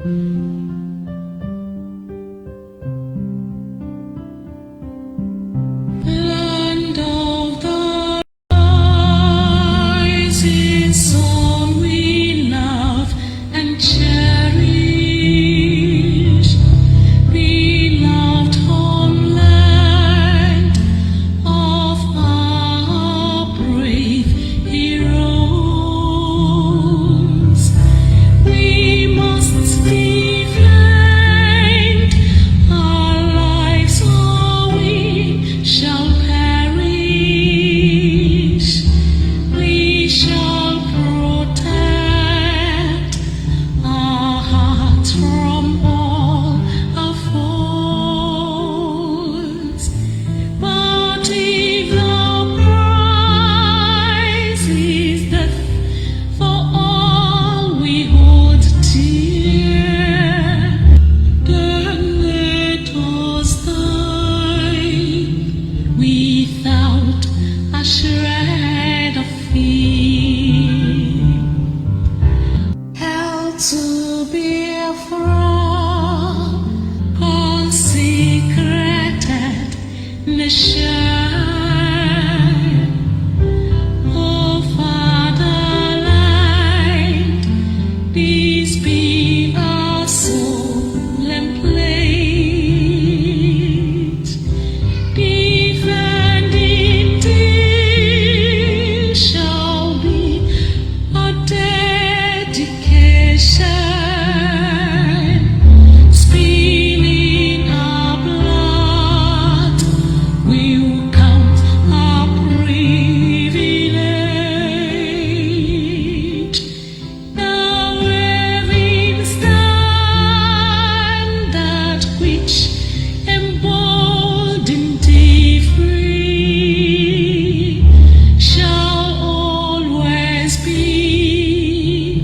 Land of the rising sun, we love and cherish. Beloved homeland of our brave heroes, we must defend our lives, or we shall perish. We shall protect our hearts from all our foes. But if the prize is death for all we hold dear, then let us die without a shred of fear. Hell to Biafra, consecrated nation. Oh, fatherland, peace be our solemn pledge. Defending thee shall be our dedication. Spilling our blood will count our privilege. Now waving standard which embolden thee free shall always be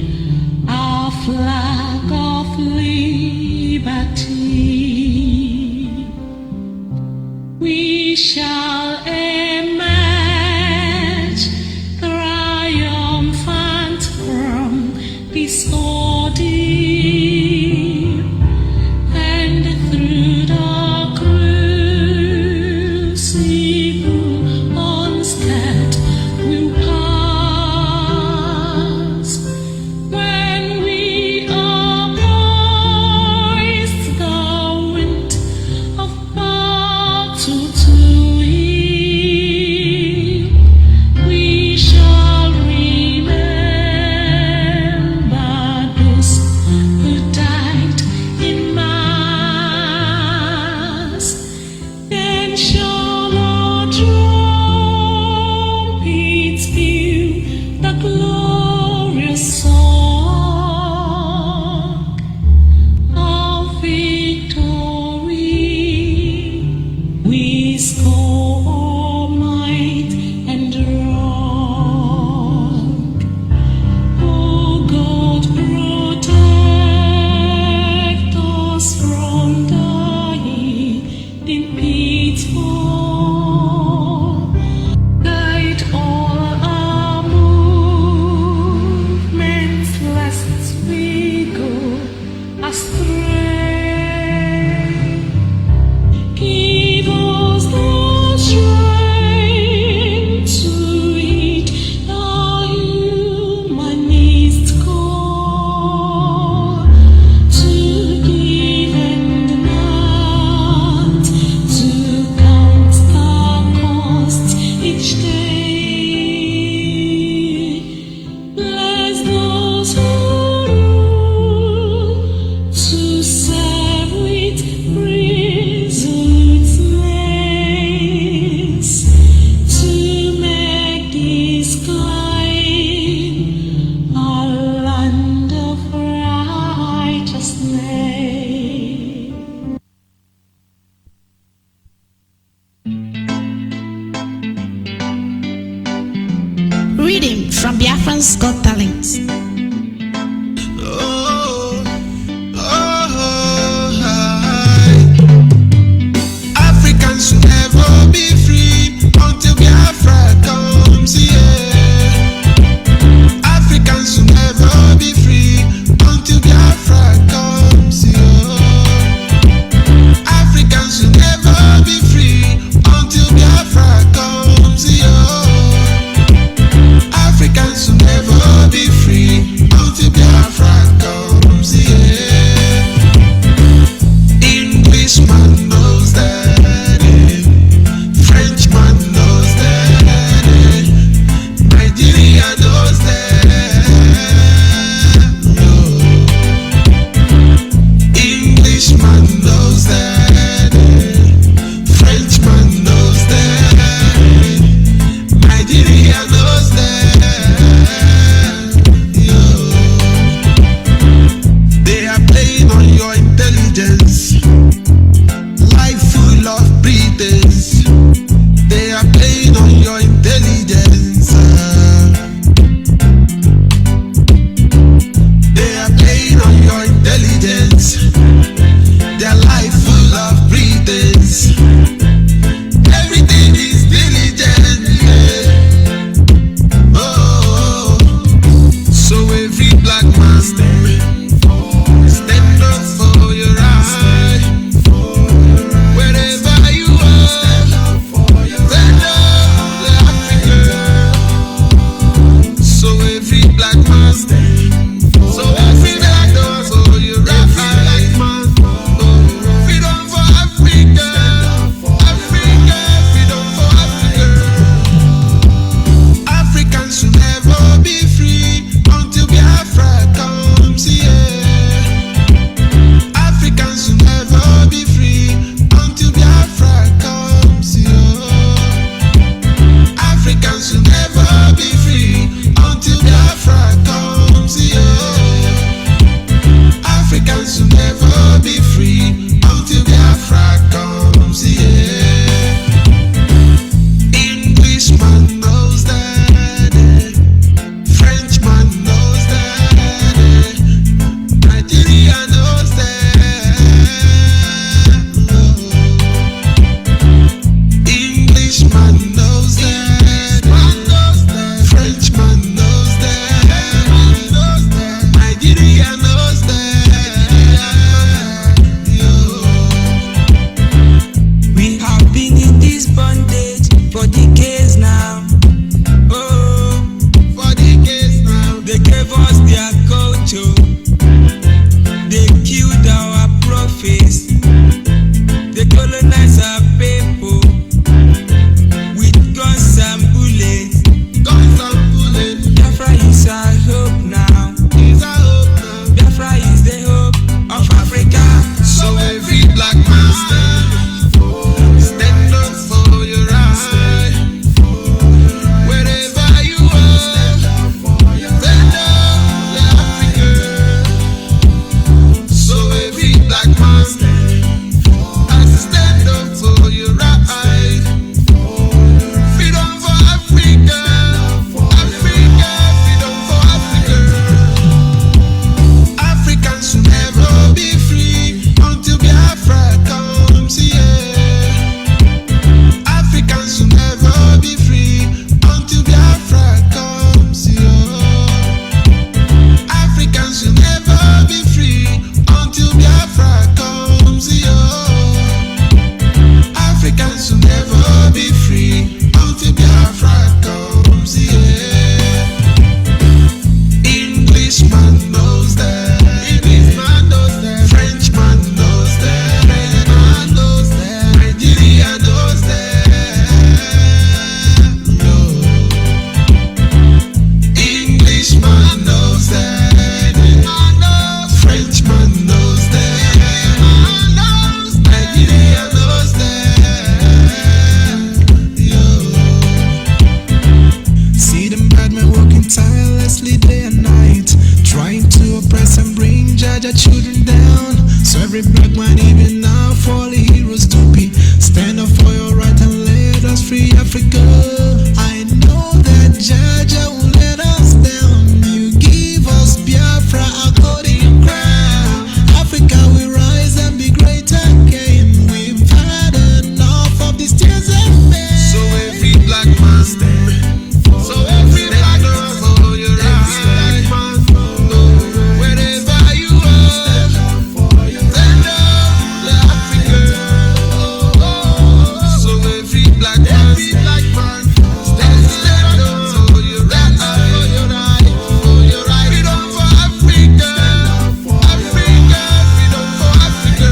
our flag of liberty. We shall emerge triumphant from this ordeal, and through the crucible unscathed will pass. When we are poised the wind of battle to heal, we shall remember those who died in mass. Then shall our trumpets peal the glorious song of victory. We score might and wrong. Oh God, protect us from dying in pitfall. Guide all our movements, lest we go astray. Give us the strength to heed the humanist call, to give and not to count the cost each day. Bless those who rule to serve with resoluteness, to make this kind a land of righteousness. Reading from Biafran's Got Talent. Africans should never be free until Biafra comes here. Africans should never be free until Biafra comes. colonize our people with guns and bullets. Guns and bullets. Biafra is our hope now. Is our hope now. Biafra is the hope of Africa. So every black man stand up for your right. Wherever you are, stand up for Africa. So every black man has to stand up for your right. Freedom for Africa. Africa, freedom for Africa. Africans will never be free until Biafra comes here. Africans will never be free until Biafra comes here. Africans will never be free until Biafra comes here. Africans will never be free until Biafra comes here. Englishman knows that. Englishman knows that. Frenchman knows that. Frenchman knows that. Nigeria knows that. No. Englishman knows that. Frenchman knows that. Nigeria knows that. Yo. See them bad men working tirelessly day and night, trying to oppress and bring Jaja children down. So every black man even now for the heroes to be. Stand up for your right and let us free Africa. I know that Jaja won't let us down. You give us Biafra, our golden crown. Africa will rise and be great again. We've had enough of these tears and pain. So every black man stand. So every black man for your right. Wherever you are, stand up for Africa. So every black man stand up for your right. Freedom for Africa. Africa, freedom for Africa.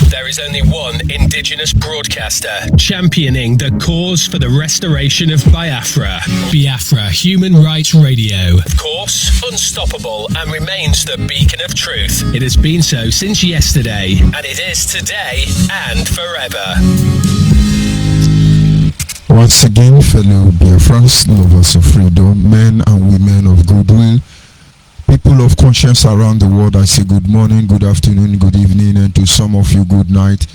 There is only one indigenous broadcaster championing the cause for the restoration of Biafra. Biafra Human Rights Radio. Of course, unstoppable and remains the beacon of truth. It has been so since yesterday, and it is today and forever. Once again, fellow Biafrans, lovers of freedom, men and women of goodwill, people of conscience around the world, I say good morning, good afternoon, good evening, and to some of you, good night,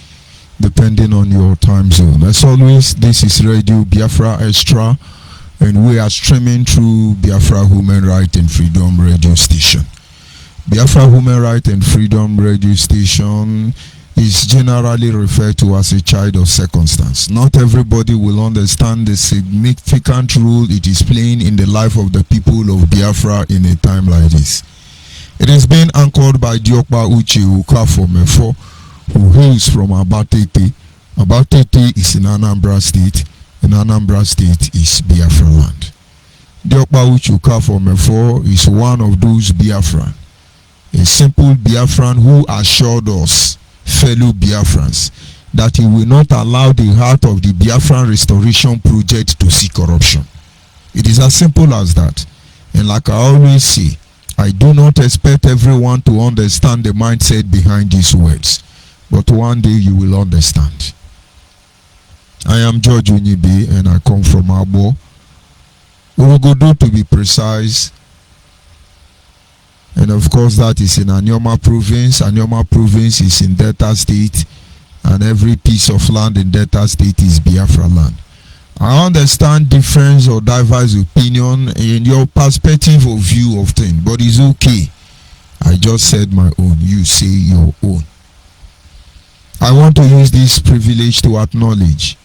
depending on your time zone. As always, this is Radio Biafra Extra, and we are streaming through Biafra Human Right and Freedom Radio Station. Biafra Human Right and Freedom Radio Station is generally referred to as a child of circumstance. Not everybody will understand the significant role it is playing in the life of the people of Biafra in a time like this. It is being anchored by Diokpa Uche Ukafo, who hails from Abatete. Abatete is in Anambra State, and Anambra State is Biafra land. Diokpa Uche Ukafo is one of those Biafran, a simple Biafran who assured us, fellow Biafrans, that he will not allow the heart of the Biafran restoration project to see corruption. It is as simple as that. And like I always say, I do not expect everyone to understand the mindset behind these words, but one day you will understand. I am George Onyibe and I come from Abo, Urugodo to be precise. And of course that is in Anyoma province. Anyoma province is in Delta State, and every piece of land in Delta State is Biafra land. I understand difference or diverse opinion in your perspective or view of things, but it's okay. I just said my own, you say your own. I want to use this privilege to acknowledge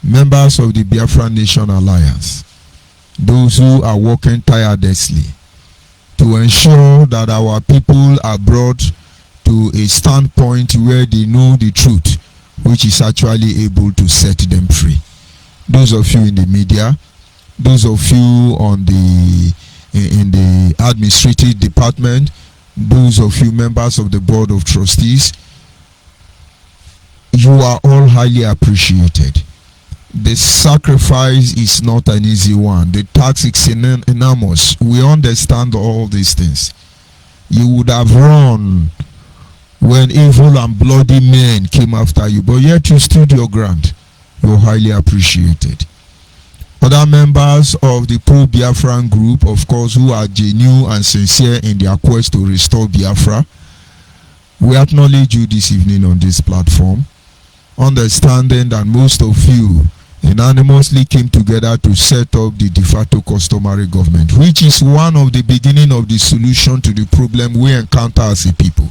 members of the Biafra Nation Alliance, those who are working tirelessly to ensure that our people are brought to a standpoint where they know the truth, which is actually able to set them free. Those of you in the media, those of you on in the administrative department, those of you members of the board of trustees, you are all highly appreciated. The sacrifice is not an easy one. The tax is enormous. We understand all these things. You would have run when evil and bloody men came after you, but yet you stood your ground. You're highly appreciated. Other members of the pro-Biafran group, of course, who are genuine and sincere in their quest to restore Biafra, we acknowledge you this evening on this platform, understanding that most of you unanimously came together to set up the de facto customary government, which is one of the beginning of the solution to the problem we encounter as a people.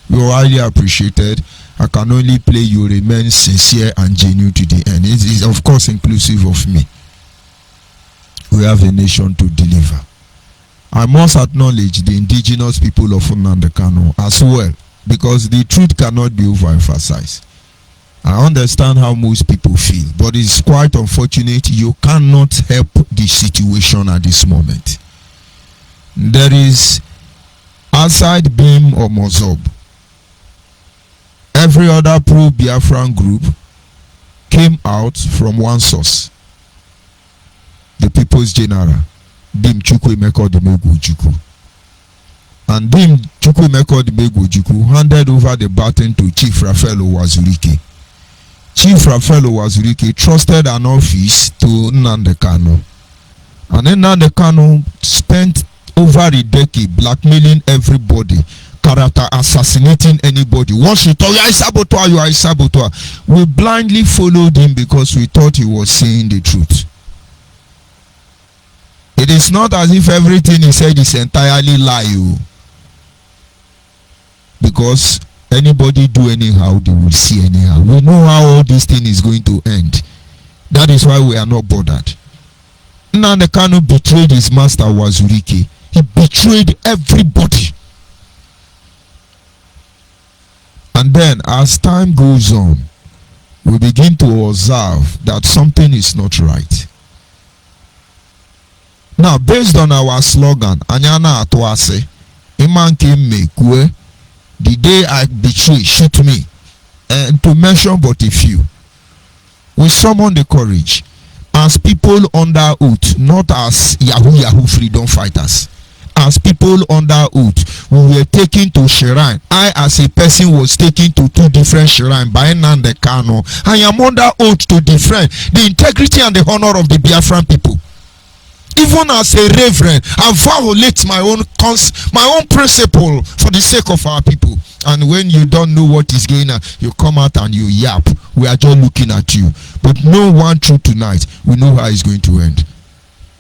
You are highly appreciated. I can only play you remain sincere and genuine to the end. It is of course inclusive of me. We have a nation to deliver. I must acknowledge the indigenous people of Nnamdi Kanu as well, because the truth cannot be overemphasized. I understand how most people feel, but it's quite unfortunate you cannot help the situation at this moment. There is outside Beam or Mozob, every other pro-Biafran group came out from one source, the People's General, Dim Chukwuemeka Odumegwu-Ojukwu. And Dim Chukwuemeka Odumegwu-Ojukwu handed over the baton to Chief Raphael Owazurike. Chief Raphael Owazurike trusted an office to Nnamdi Kanu. And Nnamdi Kanu spent over a decade blackmailing everybody, character assassinating anybody. Once we thought you are a saboteur, you are a saboteur. We blindly followed him because we thought he was saying the truth. It is not as if everything he said is entirely lie. Because anybody do anyhow, they will see anyhow. We know how all this thing is going to end. That is why we are not bothered. Nnamdi Kanu betrayed his master Wazurike. He betrayed everybody. And then as time goes on, we begin to observe that something is not right. Now, based on our slogan, Anyana Atwase, Imanke Mekwe, the day I betray, shoot me. And to mention but a few, we summon the courage as people under oath, not as Yahoo freedom fighters. As people under oath, we were taken to shrine. I, as a person, was taken to 2 different shrines by Nnamdi Kanu. I am under oath to defend the integrity and the honor of the Biafran people. Even as a reverend, I violate my own principle for the sake of our people. And when you don't know what is going on, you come out and you yap. We are just looking at you. But no one truth tonight. We know how it's going to end.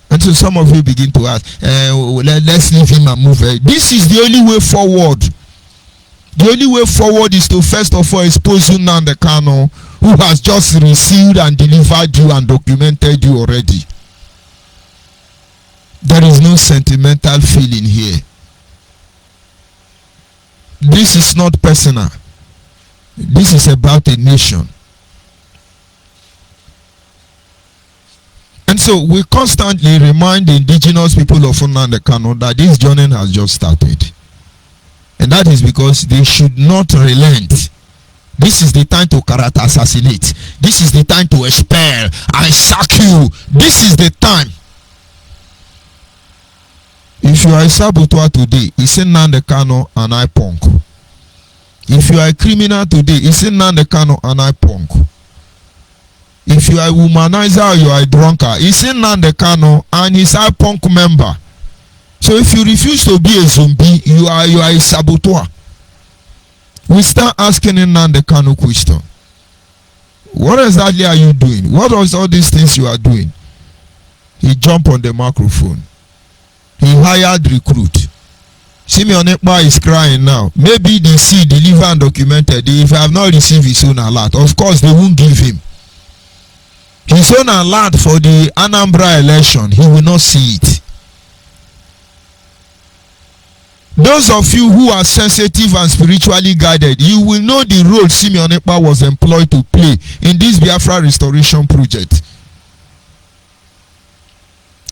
And so some of you begin to ask, let's leave him and move. This is the only way forward. The only way forward is to first of all expose Nnamdi Kanu, who has just received and delivered you and documented you already. There is no sentimental feeling here. This is not personal. This is about a nation. And so we constantly remind the indigenous people of Nnamdi Kanu that this journey has just started. And that is because they should not relent. This is the time to character assassinate. This is the time to expel. I sack you. This is the time. If you are a saboteur today, it's Nnamdi Kanu and I punk. If you are a criminal today, it's Nnamdi Kanu and I punk. If you are a womanizer or you are a drunkard, it's Nnamdi Kanu and his I punk member. So if you refuse to be a zombie, you are a saboteur. We start asking Nnamdi Kanu question. What exactly are you doing? What are all these things you are doing? He jumped on the microphone. He hired recruit. Simeon Ekpa is crying now. Maybe they see, deliver and documented. If I have not received his own alert, of course they won't give him. His own alert for the Anambra election, he will not see it. Those of you who are sensitive and spiritually guided, you will know the role Simeon Ekpa was employed to play in this Biafra restoration project.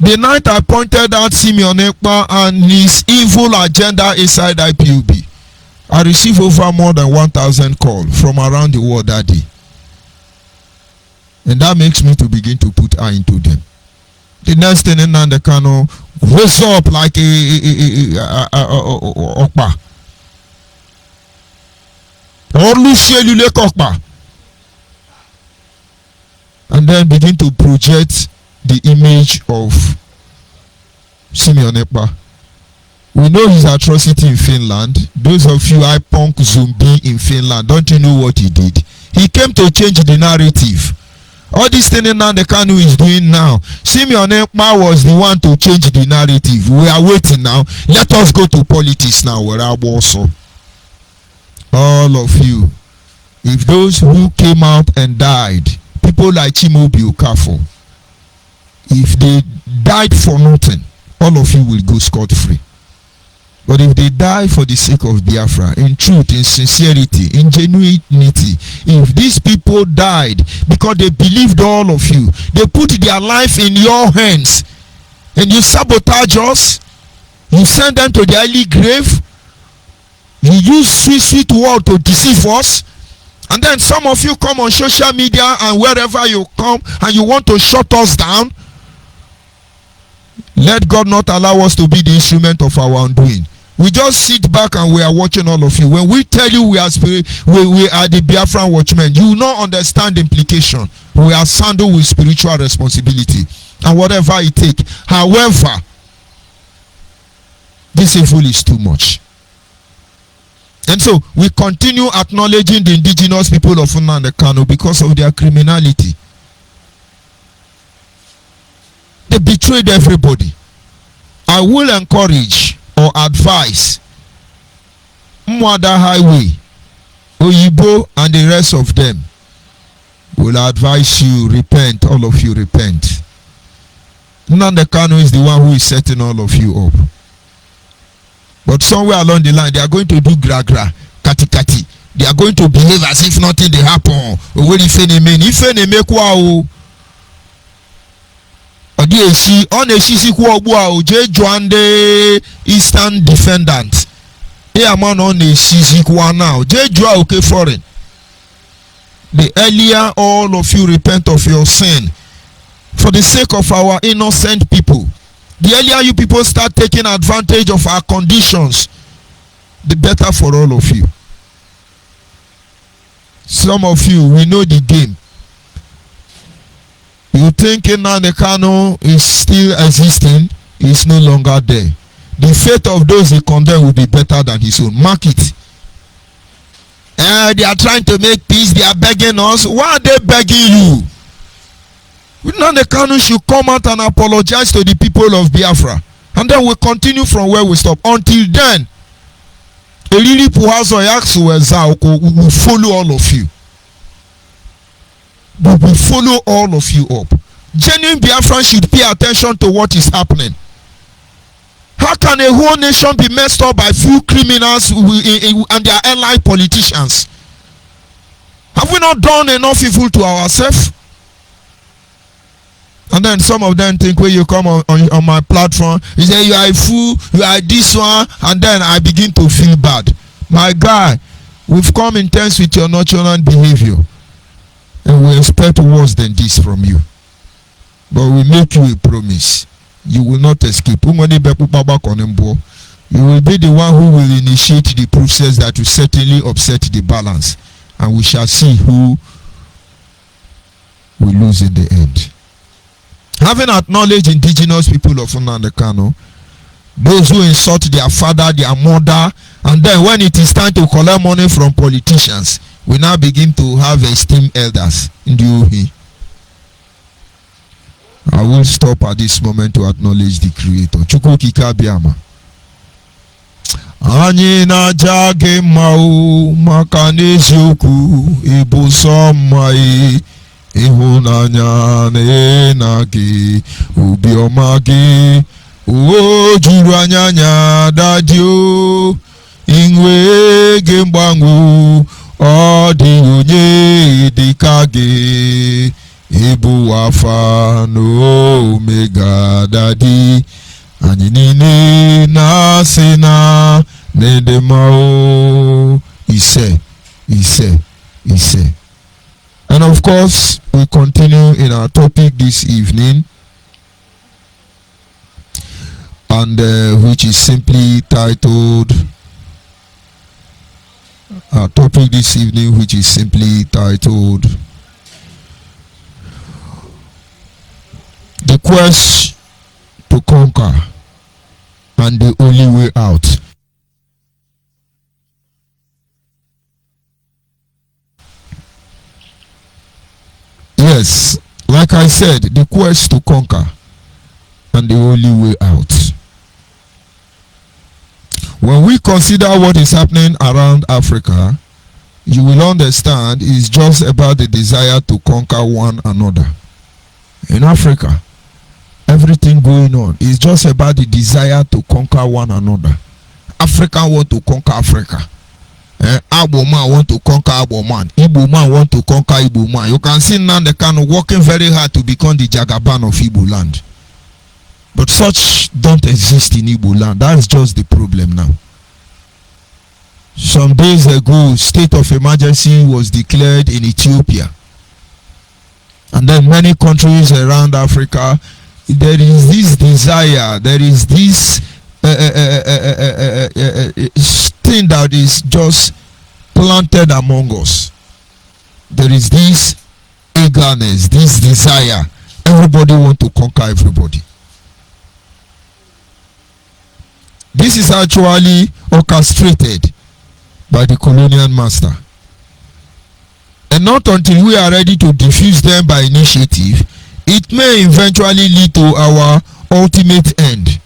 The night I pointed out Simeon Ekpa and his evil agenda inside IPOB, I received over more than 1,000 calls from around the world that day. And that makes me to begin to put eye into them. The next thing in the Kano rose up like a okpa. And then begin to project the image of Simeon Ekpa. We know his atrocity in Finland. Those of you I punk zombie in Finland, don't you know what he did? He came to change the narrative. All this thing the Kanu is doing now. Simeon Ekpa was the one to change the narrative. We are waiting now. Let us go to politics now. Where I also. All of you, if those who came out and died, people like Chimobi Okafor, if they died for nothing, all of you will go scot-free. But if they die for the sake of Biafra, in truth, in sincerity, in genuinity, if these people died because they believed all of you, they put their life in your hands, and you sabotage us, you send them to the early grave, you use sweet word to deceive us, and then some of you come on social media and wherever you come and you want to shut us down. Let God not allow us to be the instrument of our undoing. We just sit back and we are watching all of you. When we tell you we are the Biafran watchmen, you will not understand the implication. We are saddled with spiritual responsibility and whatever it takes. However, this evil is too much. And so we continue acknowledging the indigenous people of Nnamdi Kanu because of their criminality. They betrayed everybody. I will encourage or advise Mwada Highway, Onyibe, and the rest of them. Will advise you, repent, all of you repent. Nnamdi Kanu is the one who is setting all of you up. But somewhere along the line, they are going to do gra-gra, kati-kati. They are going to behave as if nothing they happen. Eastern defendant. Foreign. The earlier all of you repent of your sin for the sake of our innocent people. The earlier you people start taking advantage of our conditions, the better for all of you. Some of you, we know the game. You think Nnamdi Kanu is still existing, is no longer there. The fate of those he condemned will be better than his own. Mark it. They are trying to make peace. They are begging us. Why are they begging you? Nnamdi Kanu should come out and apologize to the people of Biafra. And then we'll continue from where we stop. Until then, we will follow all of you. We will follow all of you up. Genuine Biafran should pay attention to what is happening. How can a whole nation be messed up by few criminals and their allied politicians? Have we not done enough evil to ourselves? And then some of them think when you come on my platform, you say you are a fool, you are this one, and then I begin to feel bad. My guy, we've come in terms with your nonchalant behavior, and we expect worse than this from you. But we make you a promise. You will not escape. You will be the one who will initiate the process that will certainly upset the balance. And we shall see who will lose in the end. Having acknowledged indigenous people of Nnamdi Kanu, those who insult their father, their mother, and then when it is time to collect money from politicians, we now begin to have esteemed elders in the OHI. I will stop at this moment to acknowledge the Creator. Chukukika Biama. Anyị na-aja gị mma maka n'eziokwu ịbụ sọ mma ịhụnanya na gị obiọma gị o juru anya dadi o inwe gị mgbanwe ọ dị onye dịka gị Ibu Alpha no Omega Daddy. Anyinini na sina nedemao. He said. And of course, we continue in our topic this evening, and which is simply titled, our topic this evening, which is simply titled, The Quest to Conquer and the Only Way Out. Yes, like I said, the quest to conquer and the only way out. When we consider what is happening around Africa, you will understand it's just about the desire to conquer one another. In Africa, everything going on is just about the desire to conquer one another. Africa want to conquer Africa. Igbo man want to conquer Igbo man. Igbo man want to conquer Igbo man. You can see now the kind of working very hard to become the Jagaban of Igbo land. But such don't exist in Igbo land. That's just the problem now. Some days ago, state of emergency was declared in Ethiopia. And then many countries around Africa, there is this desire, there is this thing that is just planted among us. There is this eagerness, this desire. Everybody want to conquer everybody. This is actually orchestrated by the colonial master. And not until we are ready to defuse them by initiative, it may eventually lead to our ultimate end.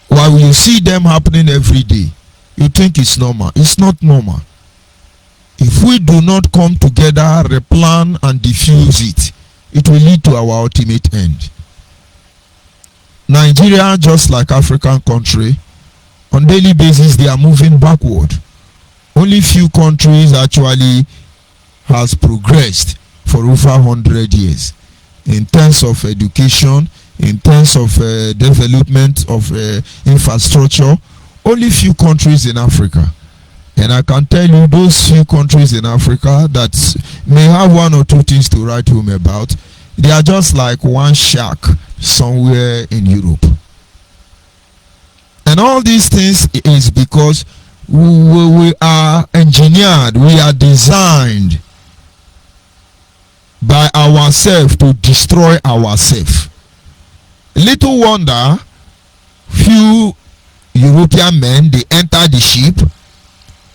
While you see them happening every day, you think it's normal. It's not normal. If we do not come together, replan and diffuse it, it will lead to our ultimate end. Nigeria, just like African country, on daily basis they are moving backward. Only few countries actually has progressed for over 100 years in terms of education, in terms of development of infrastructure. Only few countries in Africa. And I can tell you those few countries in Africa that may have one or two things to write home about, they are just like one shack somewhere in Europe. And all these things is because we are engineered, we are designed by ourselves to destroy ourselves. Little wonder, few European men, they enter the ship,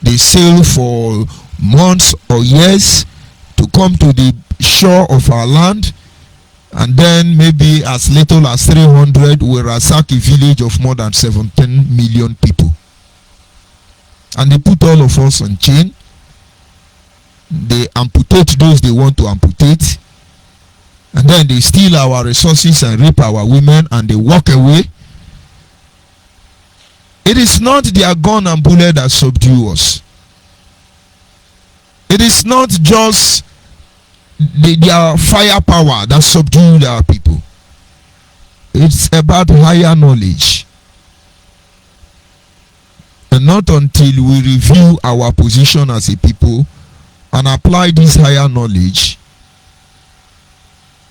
they sail for months or years to come to the shore of our land, and then maybe as little as 300 will ransack a village of more than 17 million people. And they put all of us on chain. They amputate those they want to amputate, and then they steal our resources and rape our women, and they walk away. It is not their gun and bullet that subdue us. It is not just their firepower that subdue our people. It's about higher knowledge. And not until we review our position as a people and apply this higher knowledge,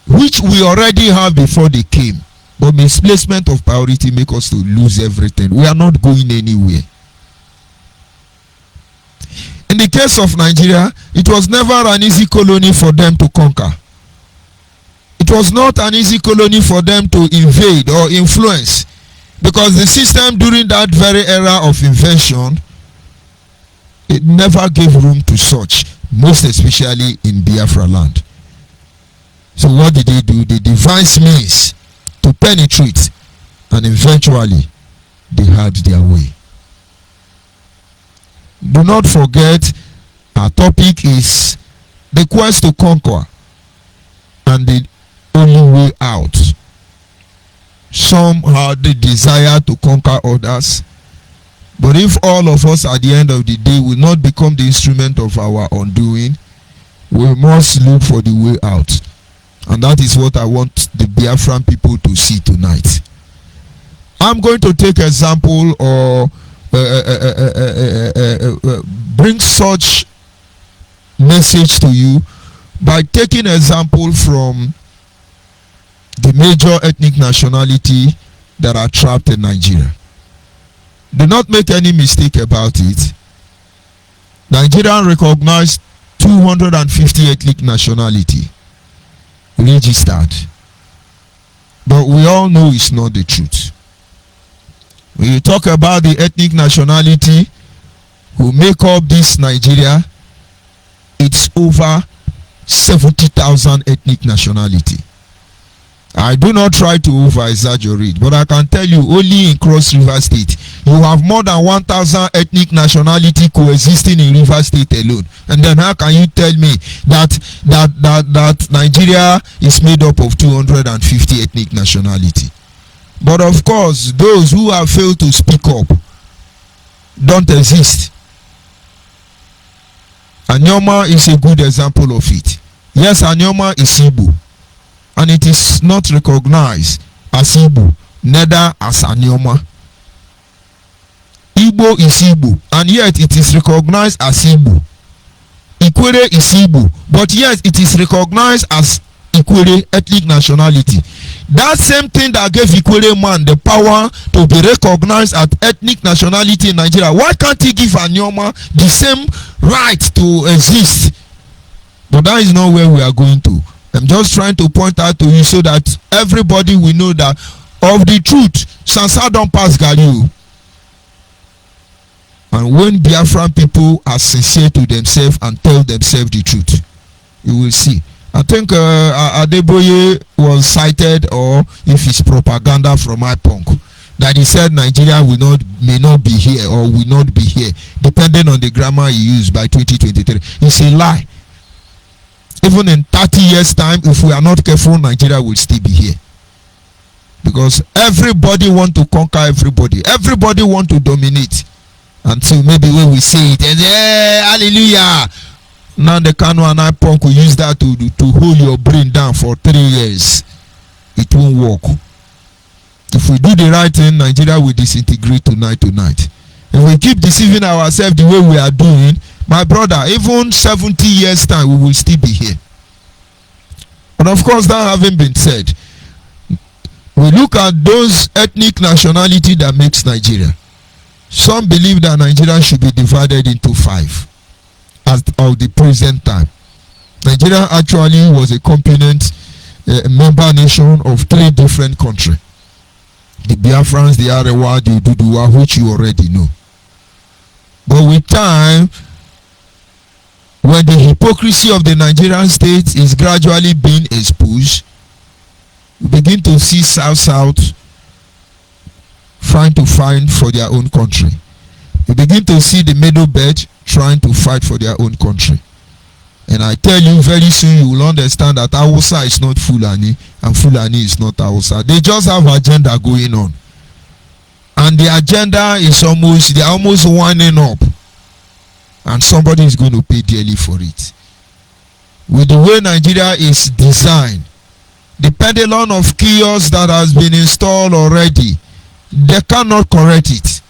which we already have before they came, but misplacement of priority make us to lose everything. We are not going anywhere. In the case of Nigeria, it was never an easy colony for them to conquer. It was not an easy colony for them to invade or influence, because the system during that very era of invention, it never gave room to such, most especially in Biafra land. So what did they do? They devised means to penetrate, and eventually they had their way. Do not forget, our topic is the quest to conquer and the only way out. Some had the desire to conquer others, but if all of us at the end of the day will not become the instrument of our undoing, we must look for the way out. And that is what I want the Biafran people to see tonight. I'm going to take example or bring such message to you by taking example from the major ethnic nationality that are trapped in Nigeria. Do not make any mistake about it. Nigeria recognized 250 ethnic nationality registered, but we all know it's not the truth. When you talk about the ethnic nationality who make up this Nigeria, it's over 70,000 ethnic nationality. I do not try to over exaggerate, but I can tell you only in Cross River State you have more than 1,000 ethnic nationality coexisting in River State alone. And then how can you tell me that Nigeria is made up of 250 ethnic nationality? But of course, those who have failed to speak up don't exist. Anyoma is a good example of it. Yes, Anyoma is Igbo, and it is not recognized as Igbo, neither as Anyoma. Igbo is Igbo, and yet it is recognized as Igbo. Ikwere is Igbo, but yet it is recognized as Ikwere ethnic nationality. That same thing that gave Ikwere man the power to be recognized as ethnic nationality in Nigeria, why can't he give Anyoma the same right to exist? But that is not where we are going to. I'm just trying to point out to you so that everybody will know that of the truth, Sansa don't pass Galiu. And when Biafran people are sincere to themselves and tell themselves the truth, you will see. I think Adeboye was cited, or if it's propaganda from IPONC, that he said Nigeria may not be here or will not be here, depending on the grammar he used by 2023. It's a lie. Even in 30 years' time, if we are not careful, Nigeria will still be here. Because everybody want to conquer everybody. Everybody want to dominate. Until maybe when we say it, and hallelujah. Now the Kano and IPONC will use that to hold your brain down for 3 years. It won't work. If we do the right thing, Nigeria will disintegrate tonight. If we keep deceiving ourselves the way we are doing, my brother, even 70 years time, we will still be here. But of course, that having been said, we look at those ethnic nationality that makes Nigeria. Some believe that Nigeria should be divided into 5 as of the present time. Nigeria actually was a component member nation of 3 different countries. The Biafrans, the Arewa, the Duduwa, which you already know. But with time, when the hypocrisy of the Nigerian state is gradually being exposed, we begin to see South trying to fight for their own country. We begin to see the Middle Belt trying to fight for their own country. And I tell you, very soon you will understand that Hausa is not Fulani and Fulani is not Hausa. They just have agenda going on. And the agenda is they're almost winding up. And somebody is going to pay dearly for it. With the way Nigeria is designed, the pendulum of chaos that has been installed already, they cannot correct it.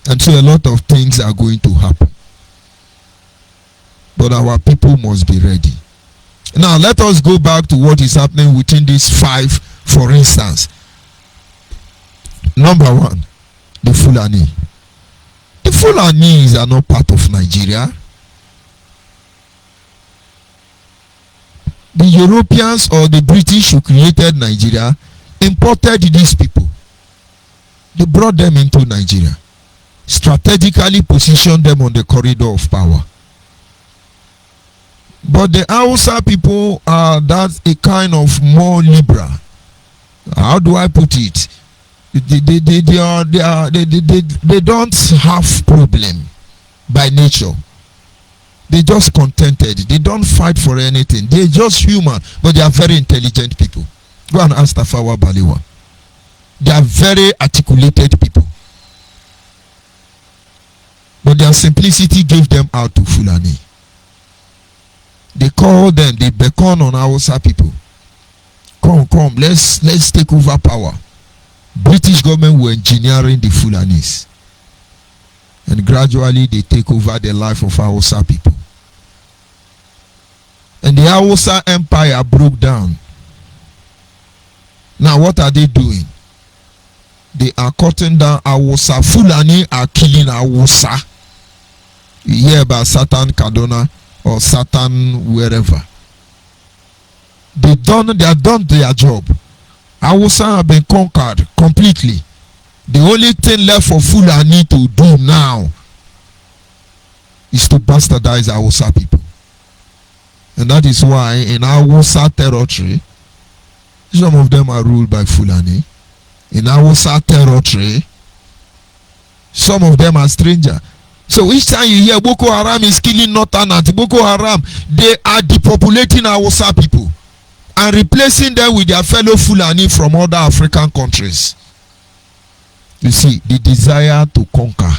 And so a lot of things are going to happen. But our people must be ready. Now let us go back to what is happening within these 5, for instance. Number 1, the Fulani. The Fulanis are not part of Nigeria. The Europeans or the British who created Nigeria imported these people. They brought them into Nigeria, strategically positioned them on the corridor of power. But the Hausa people are that a kind of more liberal. How do I put it? They don't have problem by nature. They just contented. They don't fight for anything. They're just human, but they are very intelligent people. Go and ask Tafawa Balewa. They are very articulated people. But their simplicity gave them out to Fulani. They call them, they beckon on Hausa people. come, let's take over power. British government were engineering the Fulanis. And gradually they take over the life of Hausa people. And the Hausa empire broke down. Now what are they doing? They are cutting down Hausa. Fulani are killing Hausa. You hear about Satan Kaduna or Satan wherever. They have done their job. Hausa have been conquered completely. The only thing left for Fulani to do now is to bastardize Hausa people. And that is why in Hausa territory, some of them are ruled by Fulani. In Hausa territory, some of them are strangers. So each time you hear Boko Haram is killing Northerners, Boko Haram, they are depopulating Hausa people and replacing them with their fellow Fulani from other African countries. You see, the desire to conquer,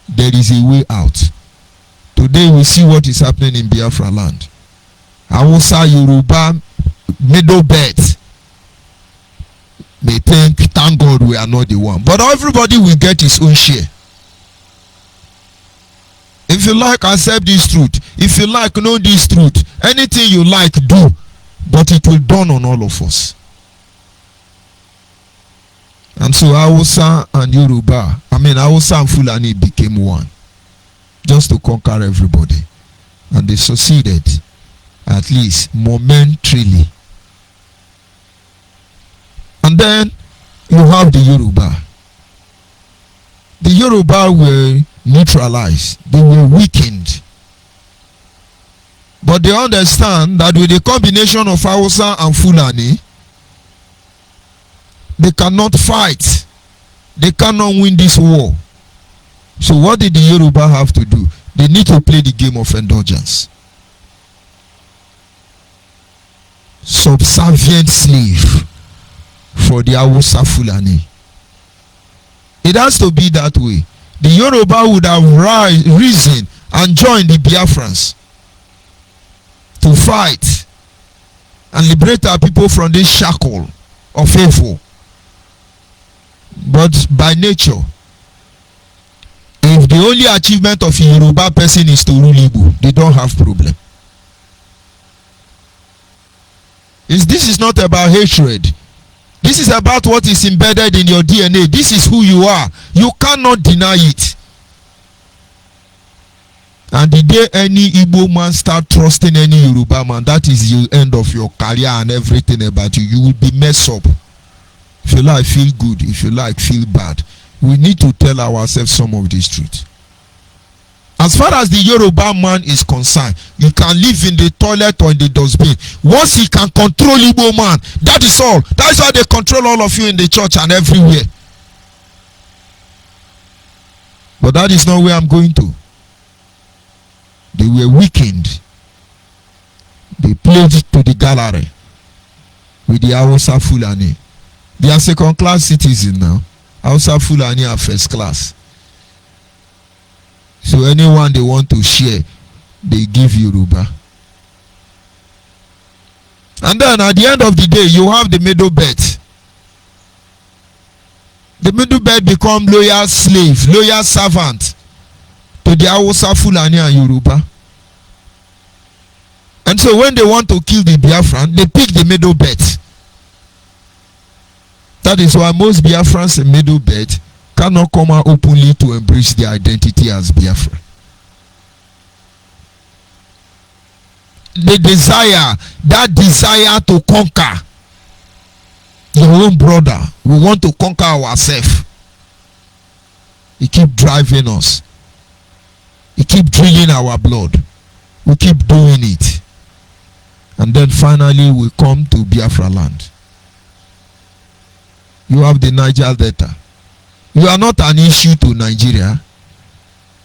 there is a way out. Today we see what is happening in Biafra land. Hausa, Yoruba, Middle Belt may think, thank God we are not the one. But everybody will get his own share. If you like, accept this truth. If you like, know this truth. Anything you like, do. But it will dawn on all of us. And so Hausa and Yoruba, Hausa and Fulani became one. Just to conquer everybody. And they succeeded. At least momentarily. And then you have the Yoruba. The Yoruba were neutralized. They were weakened. But they understand that with the combination of Hausa and Fulani, they cannot fight. They cannot win this war. So what did the Yoruba have to do? They need to play the game of indulgence. Subservient slave for the Hausa Fulani. It has to be that way. The Yoruba would have risen and joined the Biafrans to fight and liberate our people from this shackle of evil. But by nature, if the only achievement of a Yoruba person is to rule Igbo, they don't have problem. This is not about hatred. This is about what is embedded in your DNA. This is who you are. You cannot deny it. And the day any Igbo man start trusting any Yoruba man, that is the end of your career and everything about you. You will be messed up. If you like, feel good. If you like, feel bad. We need to tell ourselves some of this truth. As far as the Yoruba man is concerned, you can live in the toilet or in the dustbin. Once he can control Igbo man, that is all. That is why they control all of you in the church and everywhere. But that is not where I'm going to. They were weakened. They played to the gallery with the Hausa Fulani. They are second class citizens now. Hausa Fulani are first class. So anyone they want to share, they give Yoruba. And then at the end of the day, you have the middle belt. The middle belt become loyal slave, loyal servant to the Hausa Fulani and Yoruba. And so when they want to kill the Biafran, they pick the middle belt. That is why most Biafrans in middle belt cannot come out openly to embrace their identity as Biafra. The desire, that desire to conquer your own brother, we want to conquer ourselves. It keep driving us. It keep drilling our blood. We keep doing it. And then finally we come to Biafra land. You have the Niger Delta. You are not an issue to Nigeria.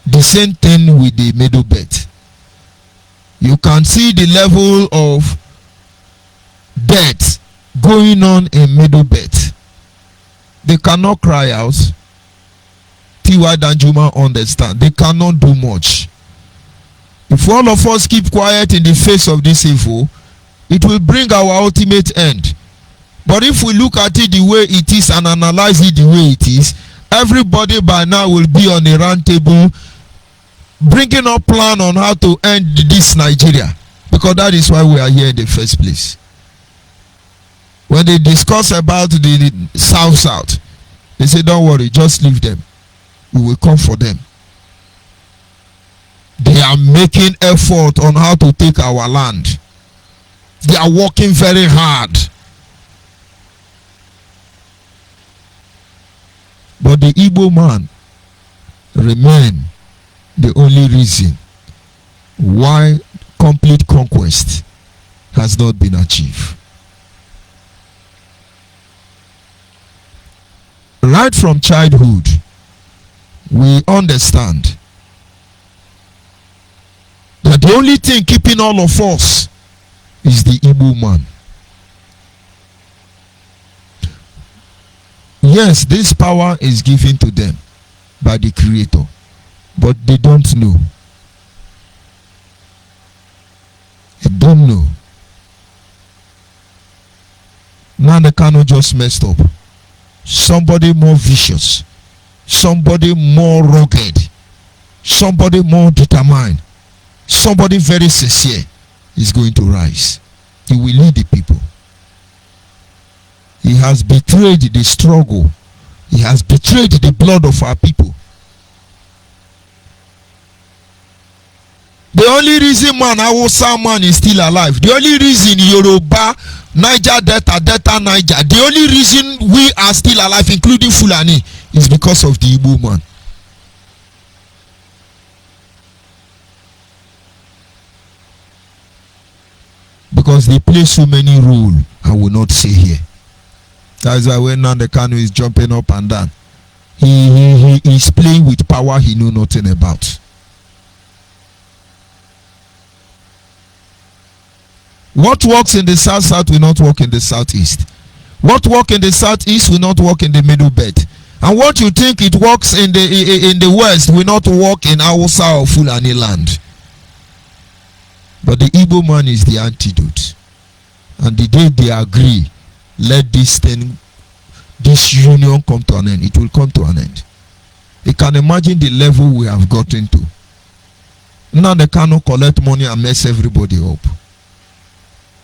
The same thing with the middle belt. You can see the level of death going on in middle belt. They cannot cry out. T.Y. Danjuma understand. They cannot do much. If all of us keep quiet in the face of this evil, it will bring our ultimate end. But if we look at it the way it is and analyze it the way it is, everybody by now will be on a round table bringing up plan on how to end this Nigeria, because that is why we are here in the first place. When they discuss about the South, they say, don't worry, just leave them. We will come for them. They are making effort on how to take our land. They are working very hard. But the Igbo man remain the only reason why complete conquest has not been achieved. Right from childhood, we understand that the only thing keeping all of us is the Igbo man. Yes, this power is given to them by the Creator, but they don't know. They don't know. Nnamdi Kanu just messed up. Somebody more vicious, somebody more rugged, somebody more determined, somebody very sincere is going to rise. He will lead the people. He has betrayed the struggle. He has betrayed the blood of our people. The only reason Hausa man is still alive, the only reason Yoruba, Niger Delta, Niger, the only reason we are still alive, including Fulani, is because of the Igbo man. Because they play so many roles, I will not say here. That's why when Nnamdi Kanu is jumping up and down, he is playing with power he know nothing about. What works in the south will not work in the southeast. What works in the southeast will not work in the middle belt. And what you think it works in the west will not work in Hausa or Fulani land. But the Igbo man is the antidote. And the day they agree, let this union come to an end. It will come to an end. You can imagine the level we have gotten to. Now they cannot collect money and mess everybody up.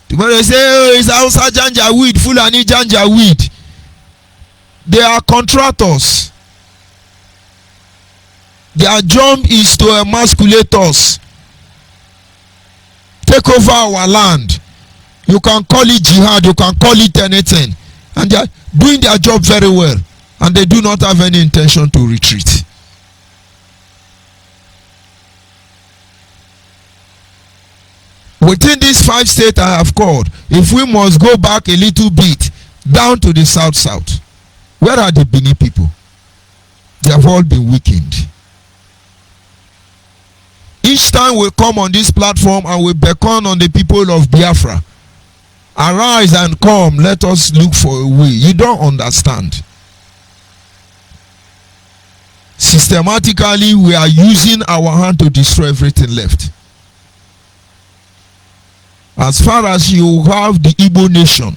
When they say, oh, it's Hausa Janja weed, Fulani Janja weed, they are contractors. Their job is to emasculate us, take over our land. You can call it jihad, you can call it anything, and they are doing their job very well, and they do not have any intention to retreat. Within these 5 states I have called, if we must go back a little bit down to the south, where are the Benin people? They have all been weakened. Each time we come on this platform and we beckon on the people of Biafra, arise and come, let us look for a way. You don't understand. Systematically, we are using our hand to destroy everything left. As far as you have the Igbo nation,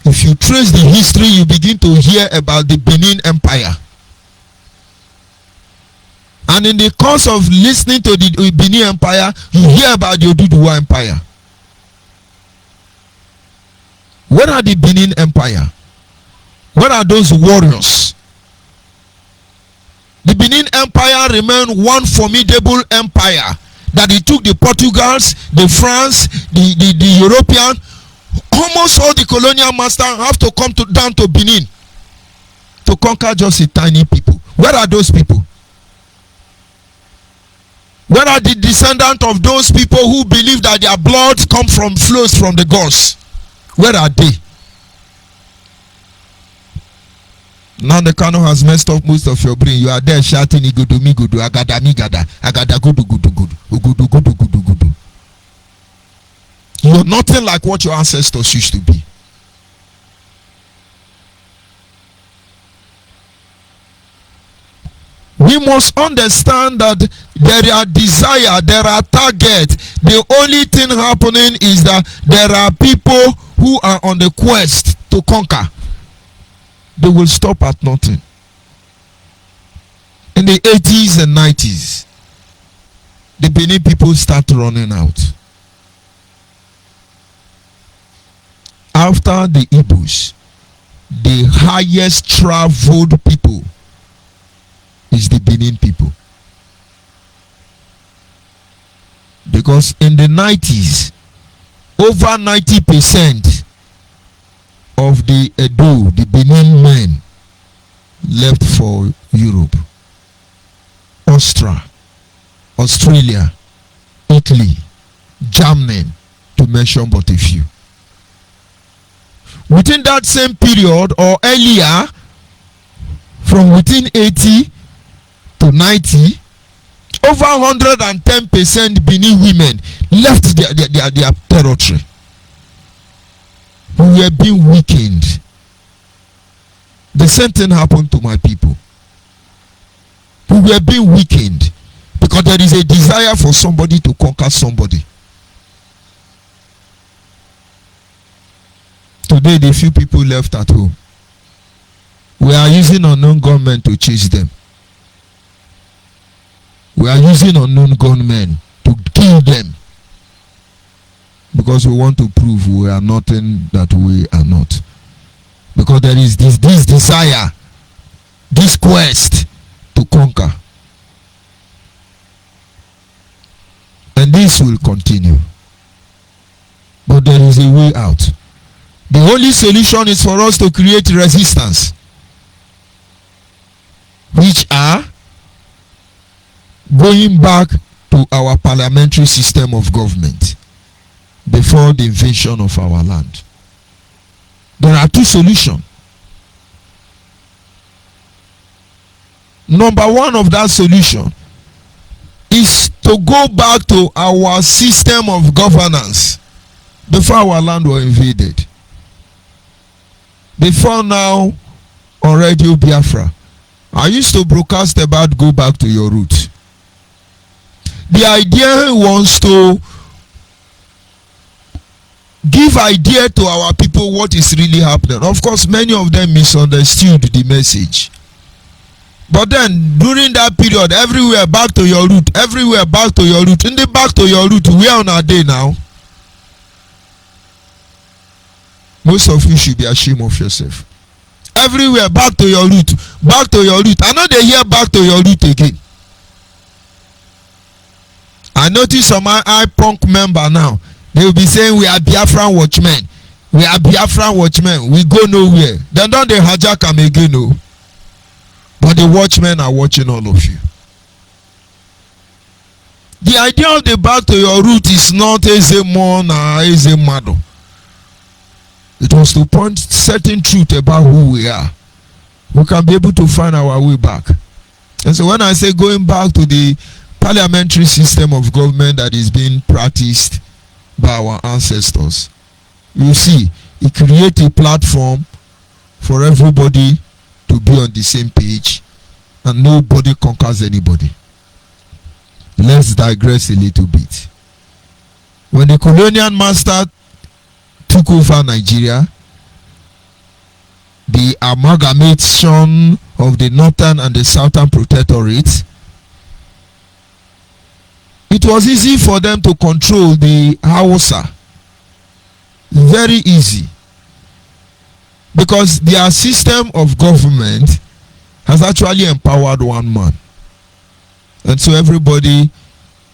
if you trace the history, you begin to hear about the Benin Empire. And in the course of listening to the Benin Empire, you hear about the Oduduwa Empire. Where are the Benin Empire? Where are those warriors? The Benin Empire remained one formidable empire that it took the Portugals, the France, the European, almost all the colonial masters have to come down to Benin to conquer just a tiny people. Where are those people? Where are the descendants of those people who believe that their blood flows from the gods? Where are they? Now the Kano has messed up most of your brain. You are there shouting Igodo Migodo, Agada Migada, Agada Gudu Gudu Gudu, Ugudu Gudu Gudu Gudu. You are nothing like what your ancestors used to be. We must understand that there are desire, there are targets. The only thing happening is that there are people who are on the quest to conquer, they will stop at nothing. In the 80s and 90s, the Benin people start running out. After the Igbos, the highest traveled people is the Benin people. Because in the 90s, over 90% of the Edo, the Benin men, left for Europe, Australia, Italy, Germany, to mention but a few. Within that same period or earlier, from within 80 to 90, over 110% Benin women left their territory. We were being weakened. The same thing happened to my people. We were being weakened because there is a desire for somebody to conquer somebody. Today, the few people left at home, we are using unknown government to chase them. We are using unknown gunmen to kill them because we want to prove we are nothing that we are not. Because there is this desire, this quest to conquer. And this will continue. But there is a way out. The only solution is for us to create resistance, which are going back to our parliamentary system of government before the invasion of our land. There are two solutions. Number one of that solution is to go back to our system of governance before our land was invaded. Before now, on Radio Biafra, I used to broadcast about go back to your roots. The idea wants to give idea to our people what is really happening. Of course, many of them misunderstood the message. But then, during that period, everywhere back to your root, everywhere back to your root. In the back to your root, where on our day now? Most of you should be ashamed of yourself. Everywhere back to your root, back to your root. I know they hear back to your root again. I notice some I-punk member now. They will be saying we are Biafran watchmen. We are Biafran watchmen. We go nowhere. Then don't they hijack them again, no? But the watchmen are watching all of you. The idea of the back to your root is not as a mon or as a mother. It was to point certain truth about who we are. We can be able to find our way back. And so when I say going back to the parliamentary system of government that is being practiced by our ancestors, you see, it creates a platform for everybody to be on the same page and nobody conquers anybody. Let's digress a little bit. When the colonial master took over Nigeria, the amalgamation of the northern and the southern protectorates, it was easy for them to control the Hausa. Very easy. Because their system of government has actually empowered one man. And so everybody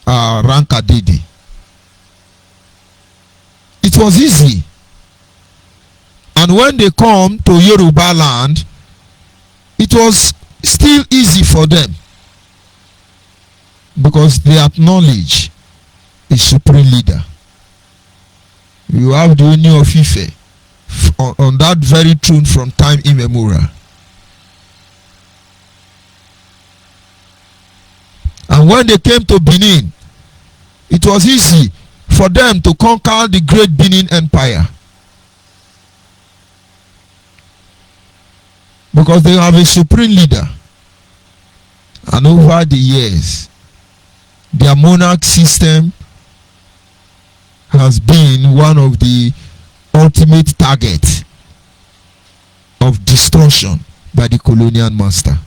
rank a didi. It was easy. And when they come to Yoruba land, it was still easy for them. Because they acknowledge a supreme leader. You have the Oni of Ife on that very throne from time immemorial. And when they came to Benin, it was easy for them to conquer the great Benin Empire. Because they have a supreme leader. And over the years, their monarch system has been one of the ultimate target of destruction by the colonial master.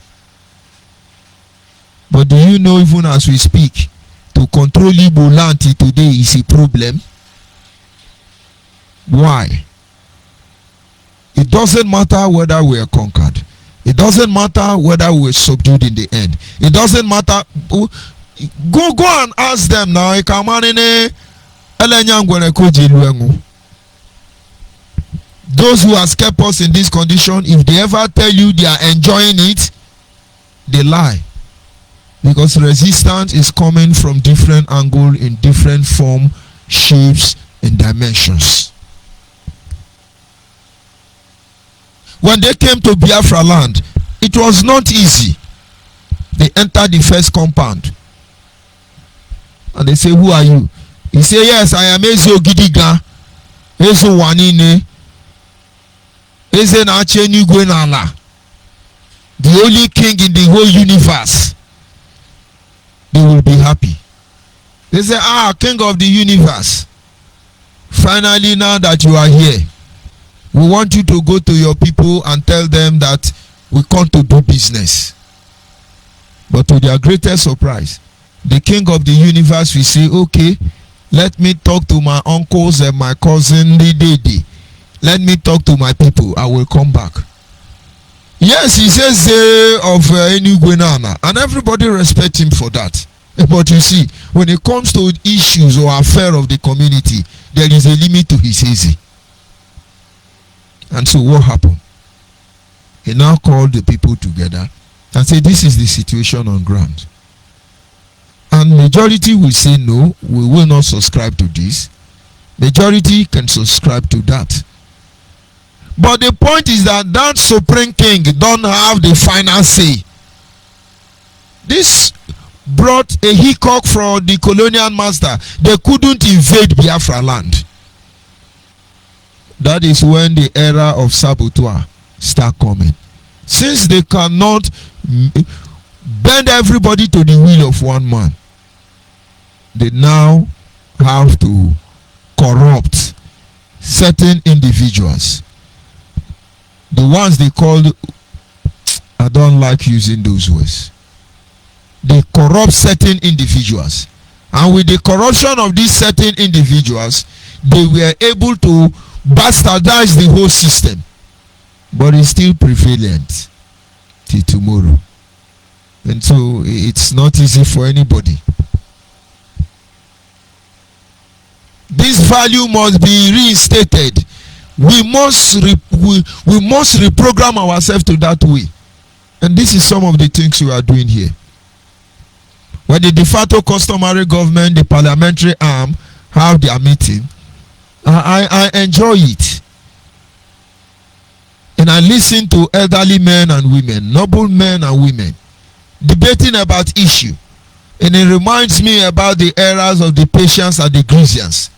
But do you know, even as we speak, to control Igbo land today is a problem? Why? It doesn't matter whether we are conquered. It doesn't matter whether we're subdued in the end. It doesn't matter. Go and ask them now. Those who have kept us in this condition, if they ever tell you they are enjoying it, they lie. Because resistance is coming from different angles, in different form, shapes, and dimensions. When they came to Biafra land, it was not easy. They entered the first compound. And they say, who are you? He say, yes, I am Ezo Gidiga. Ezo Wanine. Eze Nachenu Gwenala. The only king in the whole universe. They will be happy. They say, king of the universe. Finally, now that you are here, we want you to go to your people and tell them that we come to do business. But to their greatest surprise, the king of the universe will say, okay, let me talk to my uncles and my cousin Dede. Let me talk to my people. I will come back. Yes, he says of Enugwenana, and everybody respects him for that. But you see, when it comes to issues or affairs of the community, there is a limit to his easy. And so what happened? He now called the people together and said, this is the situation on ground. And majority will say, no, we will not subscribe to this. Majority can subscribe to that. But the point is that that supreme king don't have the final say. This brought a hiccup from the colonial master. They couldn't invade Biafra land. That is when the era of saboteur start coming. Since they cannot bend everybody to the will of one man, they now have to corrupt certain individuals. The ones they called, I don't like using those words. They corrupt certain individuals. And with the corruption of these certain individuals, they were able to bastardize the whole system. But it's still prevalent till tomorrow. And so it's not easy for anybody. This value must be reinstated. We must reprogram ourselves to that way. And this is some of the things we are doing here. When the de facto customary government, the parliamentary arm, have their meeting, I enjoy it. And I listen to elderly men and women, noble men and women, debating about issue. And it reminds me about the eras of the Persians and the Grecians.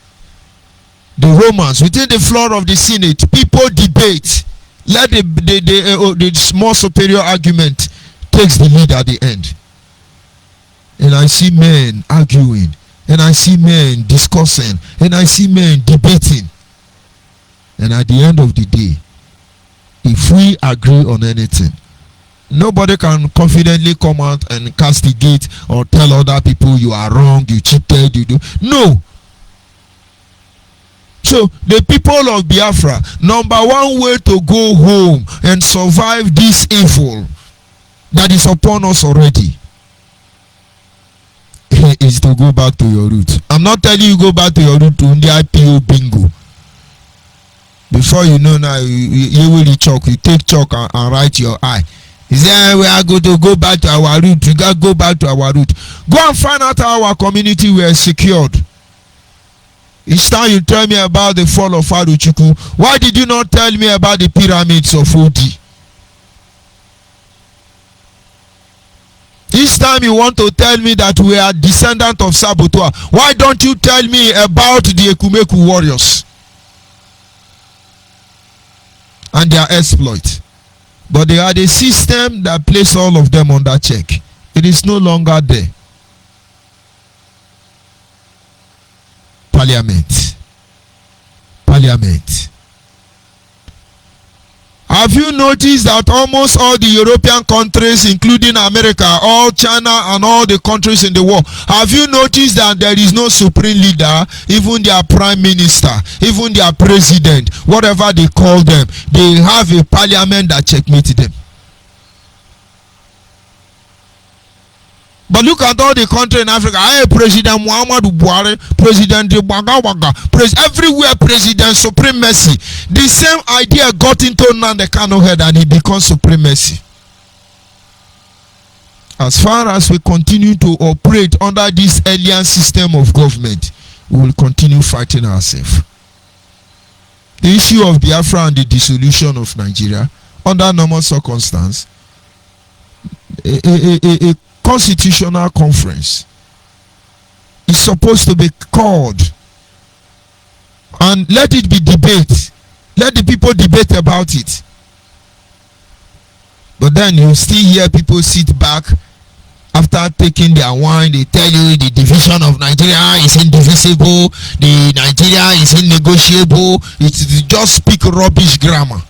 The Romans, within the floor of the Senate, people debate. Let the small superior argument takes the lead at the end. And I see men arguing. And I see men discussing. And I see men debating. And at the end of the day, if we agree on anything, nobody can confidently come out and castigate or tell other people you are wrong, you cheated, you do. No. So the people of Biafra, number one way to go home and survive this evil that is upon us already is to go back to your root. I'm not telling you go back to your root to the IPO bingo. Before you know now, you will chalk. You take chalk and write your eye. He said, we are going to go back to our root. We got to go back to our root. Go and find out how our community were secured. Each time you tell me about the fall of Aruchukwu, why did you not tell me about the pyramids of Odi? Each time you want to tell me that we are descendants of saboteur, why don't you tell me about the Ekumeku warriors and their exploit? But they are the system that placed all of them under check. It is no longer there. Parliament. Have you noticed that almost all the European countries, including America, all China and all the countries in the world, have you noticed that there is no supreme leader, even their prime minister, even their president, whatever they call them, they have a parliament that checkmates them. But look at all the country in Africa. Hey, President Muhammadu Buhari, President Wagawaga, everywhere President supremacy. The same idea got into Nnamdi Kanu head and he becomes supremacy. As far as we continue to operate under this alien system of government, we will continue fighting ourselves. The issue of Biafra and the dissolution of Nigeria, under normal circumstances, a constitutional conference is supposed to be called and let it be debate. Let the people debate about it. But then you still hear people sit back after taking their wine. They tell you the division of Nigeria is indivisible, the Nigeria is unnegotiable. It's just speak rubbish grammar.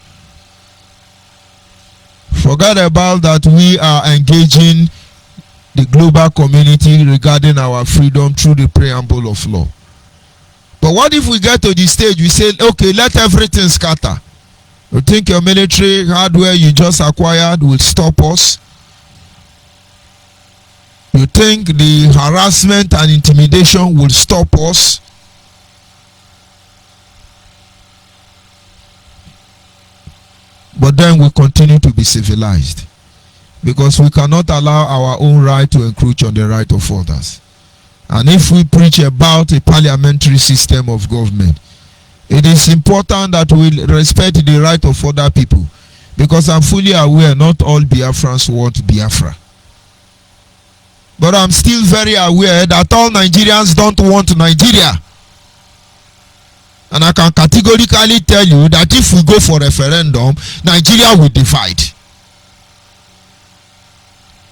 Forget about that. We are engaging the global community regarding our freedom through the preamble of law. But what if we get to the stage, we say, okay, let everything scatter. You think your military hardware you just acquired will stop us? You think the harassment and intimidation will stop us? But then we continue to be civilized, because we cannot allow our own right to encroach on the right of others. And if we preach about a parliamentary system of government, it is important that we respect the right of other people, because I'm fully aware not all Biafrans want Biafra. But I'm still very aware that all Nigerians don't want Nigeria. And I can categorically tell you that if we go for referendum, Nigeria will divide.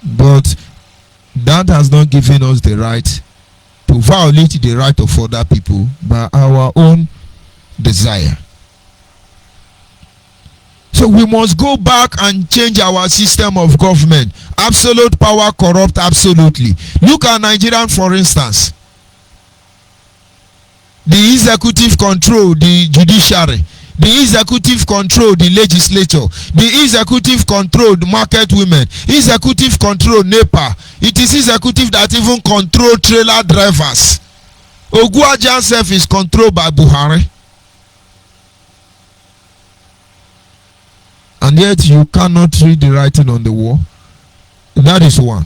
But that has not given us the right to violate the right of other people by our own desire. So we must go back and change our system of government. Absolute power corrupt absolutely. Look at Nigeria, for instance. The executive control the judiciary. The executive control the legislature. The executive control the market women. Executive control NEPA. It is executive that even control trailer drivers. Oguaja self is controlled by Buhari. And yet you cannot read the writing on the wall. That is one.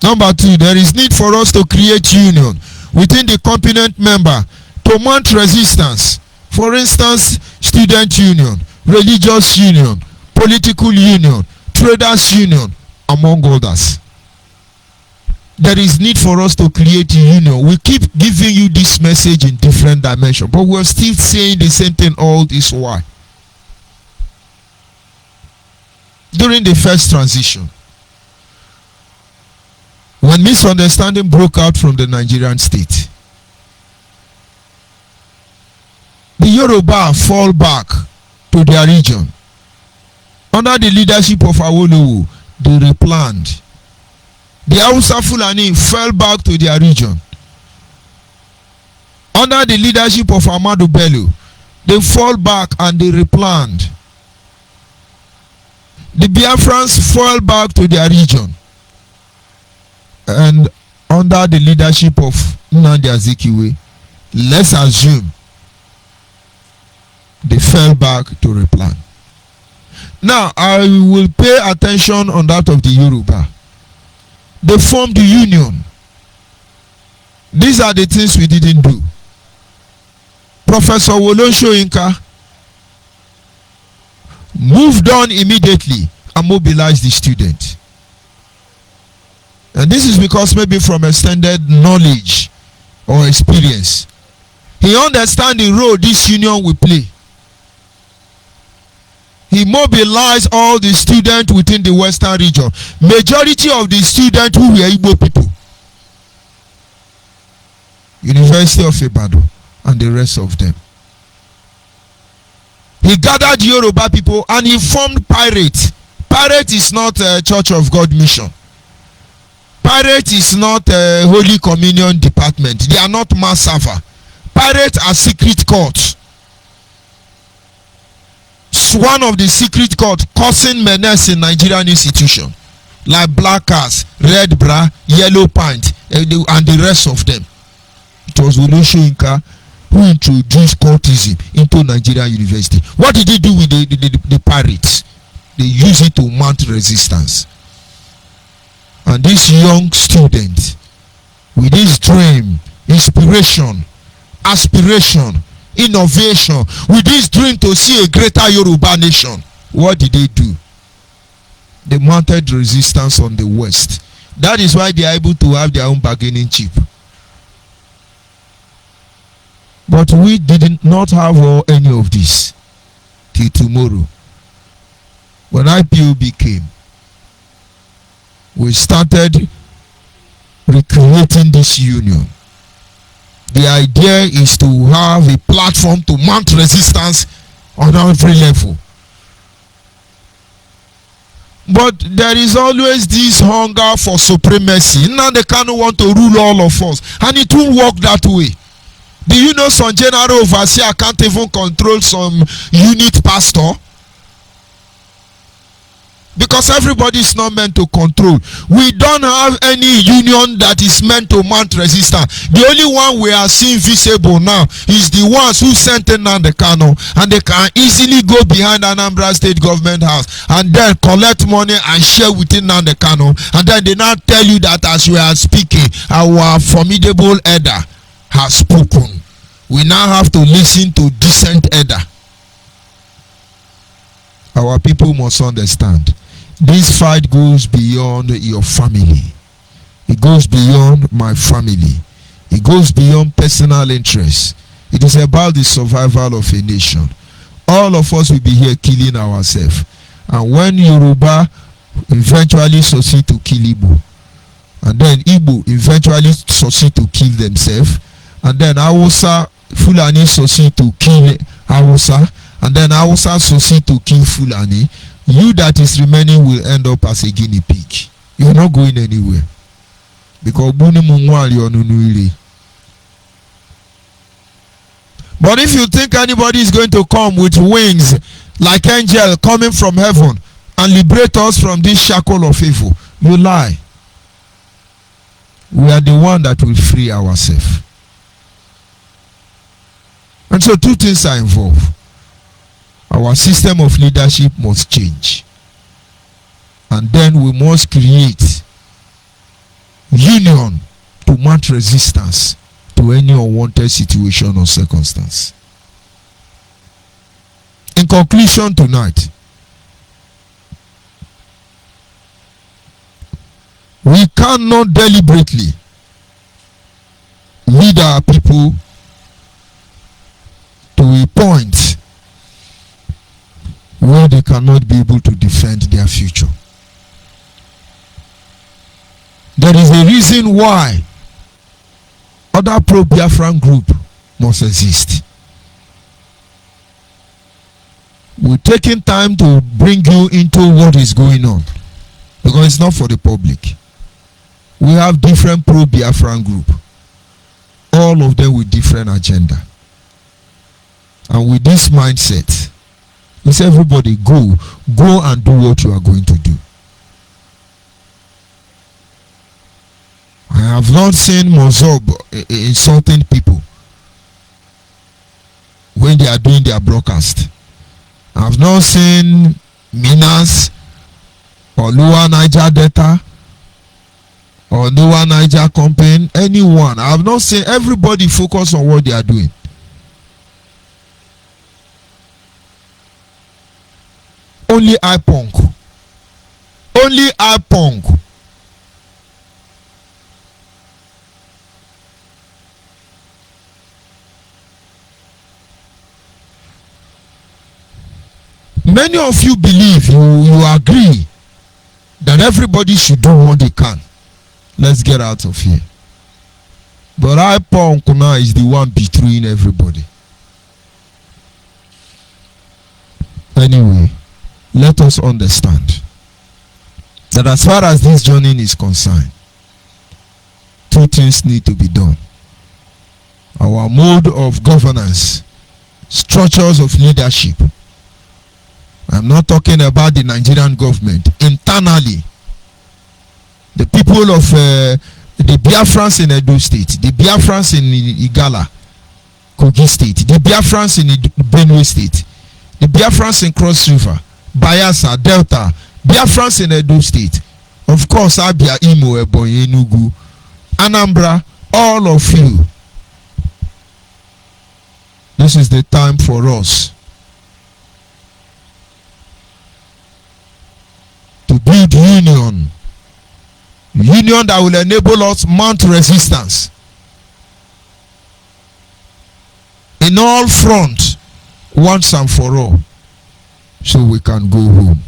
Number two, there is need for us to create union within the component member to mount resistance. For instance, student union, religious union, political union, traders union, among others. There is need for us to create a union. We keep giving you this message in different dimensions, but we're still saying the same thing all this while. During the first transition, when misunderstanding broke out from the Nigerian state, the Yoruba fall back to their region. Under the leadership of Awolowo, they replanned. The Hausa Fulani fell back to their region. Under the leadership of Ahmadu Bello, they fall back and they replanned. The Biafrans fall back to their region. And under the leadership of Nnamdi Azikiwe, let's assume they fell back to replan. Now, I will pay attention on that of the Yoruba. They formed the union. These are the things we didn't do. Professor Wolon Soyinka moved on immediately and mobilized the student. And this is because maybe from extended knowledge or experience, he understands the role this union will play. He mobilized all the students within the Western region. Majority of the students who were Igbo people. University of Ibadan and the rest of them. He gathered Yoruba people and he formed Pirate. Pirate is not a Church of God mission. Pirate is not a Holy Communion department. They are not mass server. Pirate are secret courts. One of the secret courts causing menace in Nigerian institution, like black cars, red bra, yellow pant, and the rest of them. It was Oloshoyinka who introduced cultism into Nigerian university. What did he do with the pirates? They use it to mount resistance. And this young student, with his dream, inspiration, aspiration, innovation, with this dream to see a greater Yoruba nation, what did they do? They mounted resistance on the West. That is why they are able to have their own bargaining chip. But we did not have any of this till tomorrow. When IPOB came, we started recreating this union. The idea is to have a platform to mount resistance on every level. But there is always this hunger for supremacy. Now they can't want to rule all of us, and it won't work that way. Do you know some general overseer can't even control some unit pastor? Because everybody is not meant to control. We don't have any union that is meant to mount resistance. The only one we are seeing visible now is the ones who sent in the Kano, and they can easily go behind Anambra State Government House and then collect money and share within the Kano, and then they now tell you that as we are speaking, our formidable elder has spoken. We now have to listen to decent elder. Our people must understand. This fight goes beyond your family. It goes beyond my family. It goes beyond personal interests. It is about the survival of a nation. All of us will be here killing ourselves. And when Yoruba eventually succeed to kill Igbo, and then Igbo eventually succeed to kill themselves, and then Hausa, Fulani succeed to kill Hausa, and then Hausa succeed to kill Fulani, you that is remaining will end up as a guinea pig. You're not going anywhere. Because but if you think anybody is going to come with wings like angel coming from heaven and liberate us from this shackle of evil, you lie. We are the one that will free ourselves. And so two things are involved. Our system of leadership must change. And then we must create union to mount resistance to any unwanted situation or circumstance. In conclusion tonight, we cannot deliberately lead our people to a point where they cannot be able to defend their future. There is a reason why other pro-Biafran group must exist. We're taking time to bring you into what is going on because it's not for the public. We have different pro-Biafran group, all of them with different agenda. And with this mindset, we say everybody go and do what you are going to do. I have not seen Mozob insulting people when they are doing their broadcast. I have not seen Minas or Lower Niger Delta or Lower Niger Company, anyone. I have not seen. Everybody focus on what they are doing. Only IPONG. Only IPONG. Many of you believe, you agree that everybody should do what they can. Let's get out of here. But IPONG now is the one betraying everybody. Anyway, let us understand that as far as this journey is concerned, two things need to be done. Our mode of governance, structures of leadership. I'm not talking about the Nigerian government. Internally, the people of the Biafrans in Edo State, the Biafrans in Igala, Kogi State, the Biafrans in Benue State, the Biafrans in Cross River, Bayelsa, Delta, Biafrans in Edo State, of course, Abia, Imo, Ebonyi, Enugu, Anambra, all of you. This is the time for us to build union that will enable us mount resistance in all fronts once and for all, so we can go home.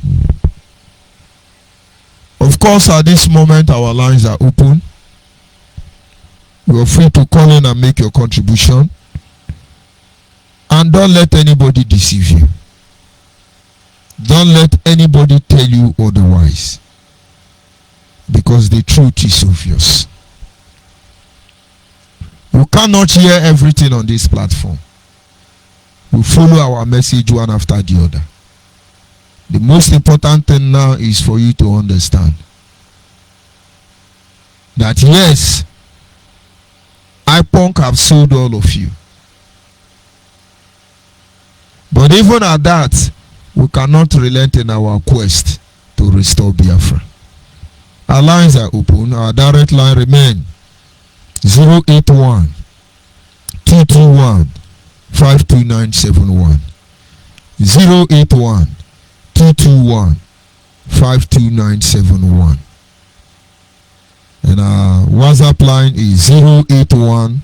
Of course, at this moment our lines are open. You are free to call in and make your contribution, and don't let anybody deceive you. Don't let anybody tell you otherwise, because the truth is obvious. You cannot hear everything on this platform. You follow our message one after the other. The most important thing now is for you to understand that yes, IPONC have sold all of you, but even at that, we cannot relent in our quest to restore Biafra. Our lines are open. Our direct line remain 081 221 52971. 081 221 52971. And our WhatsApp line is 081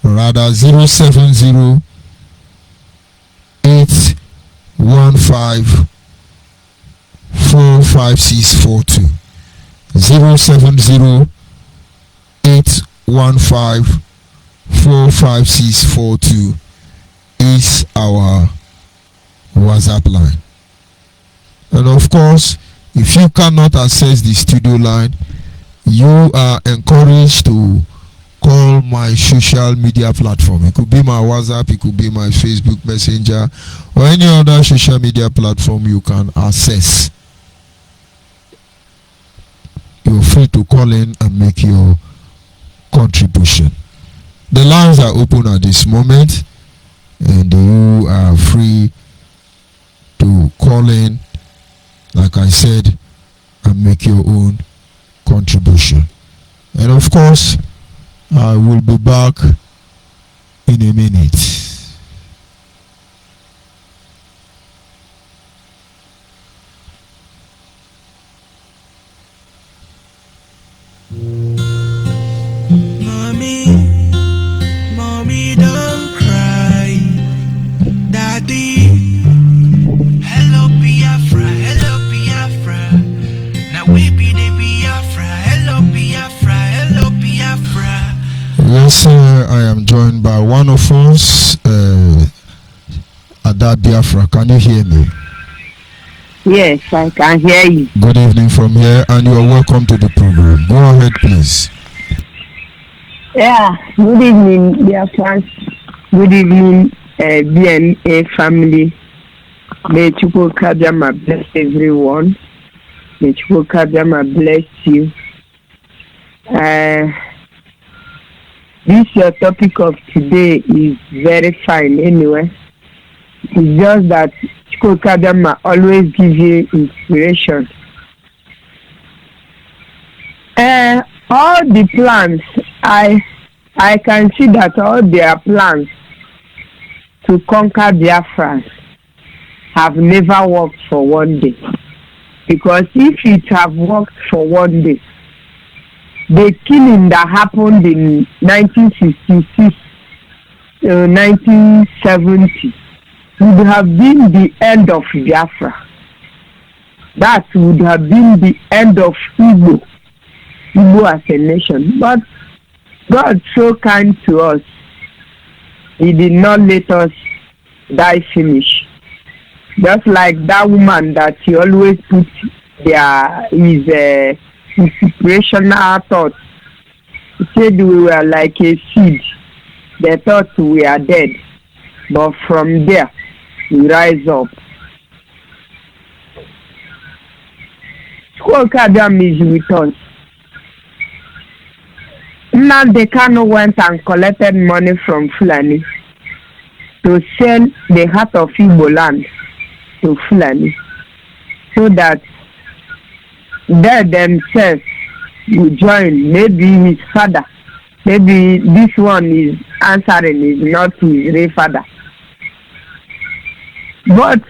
070 815 45642. 070 815 45642 is our WhatsApp line. And of course, if you cannot access the studio line, you are encouraged to call my social media platform. It could be my WhatsApp, it could be my Facebook Messenger, or any other social media platform you can access. You're free to call in and make your contribution. The lines are open at this moment, and you are free to call in, like I said, and make your own contribution. And of course, I will be back in a minute. Mommy, don't cry. Daddy, hello Biafra, hello Biafra. Now we be the Biafra, hello Biafra, hello Biafra. Yes, sir, I am joined by one of us, Ada Biafra. Can you hear me? Yes, I can hear you. Good evening from here, and you are welcome to the program. Go ahead, please. Yeah, good evening, dear friends. Good evening, BNA family. May Chukwukabiyama bless everyone. May Chukwukabiyama bless you. This your topic of today is very fine anyway. It's just that Chukwukabiyama always gives you inspiration. All the plans, I can see that all their plans to conquer Biafra have never worked for one day. Because if it have worked for one day, the killing that happened in 1966, 1970 would have been the end of Biafra. That would have been the end of Igbo as a nation. But God so kind to us. He did not let us die finish. Just like that woman that he always put his inspirational thoughts. He said we were like a seed. They thought we are dead. But from there, we rise up. Adam is with us. Nnamdi Kanu went and collected money from Fulani to sell the heart of Igbo land to Fulani, so that they themselves will join. Maybe his father, maybe this one is answering is not his real father. But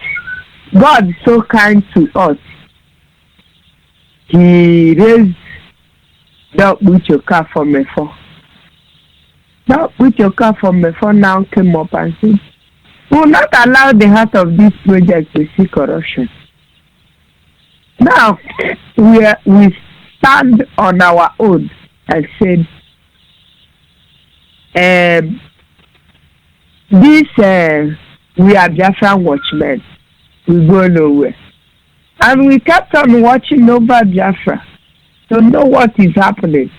God is so kind to us. He raised the Uchoka from Mefo. The Uchoka from Mefo now came up and said, we will not allow the heart of this project to see corruption. Now, we stand on our own and said, we are Biafra watchmen. We go nowhere. And we kept on watching over Biafra to know what is happening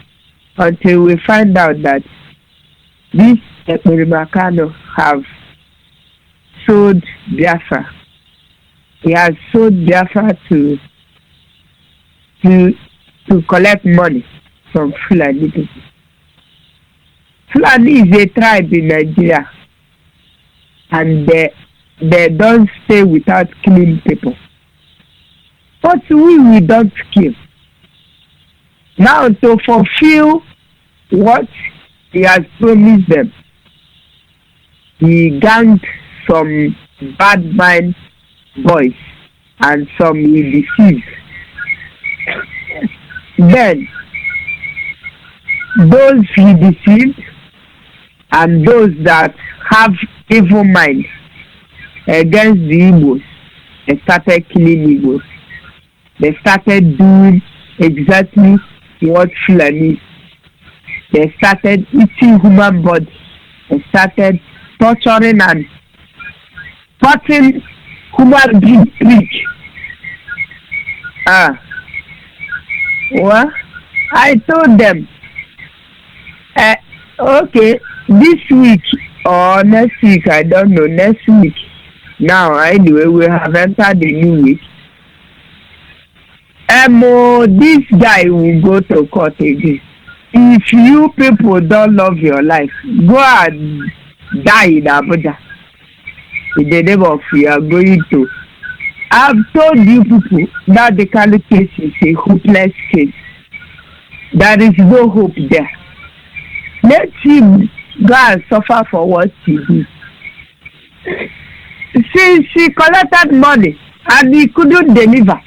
until we find out that these Ekperimakano have sold Biafra. He has sold Biafra to collect money from Fulani people. Fulani is a tribe in Nigeria, and they don't stay without killing people. But we don't kill. Now, to fulfill what he has promised them, he ganged some bad mind boys and some he deceived. Then, those he deceived and those that have evil minds against the Igbos, they started killing Igbos. They started doing exactly what Fulani. They started eating human bodies. They started torturing and cutting human beings. Well, I told them, okay, this week or next week, I don't know, next week. Now, anyway, we have entered the new week. This guy will go to court again. If you people don't love your life, go and die in Abuja. In the name of you are going to. I've told you people that the Kanu case is a hopeless case. There is no hope there. Let him go and suffer for what he did. She collected money and he couldn't deliver.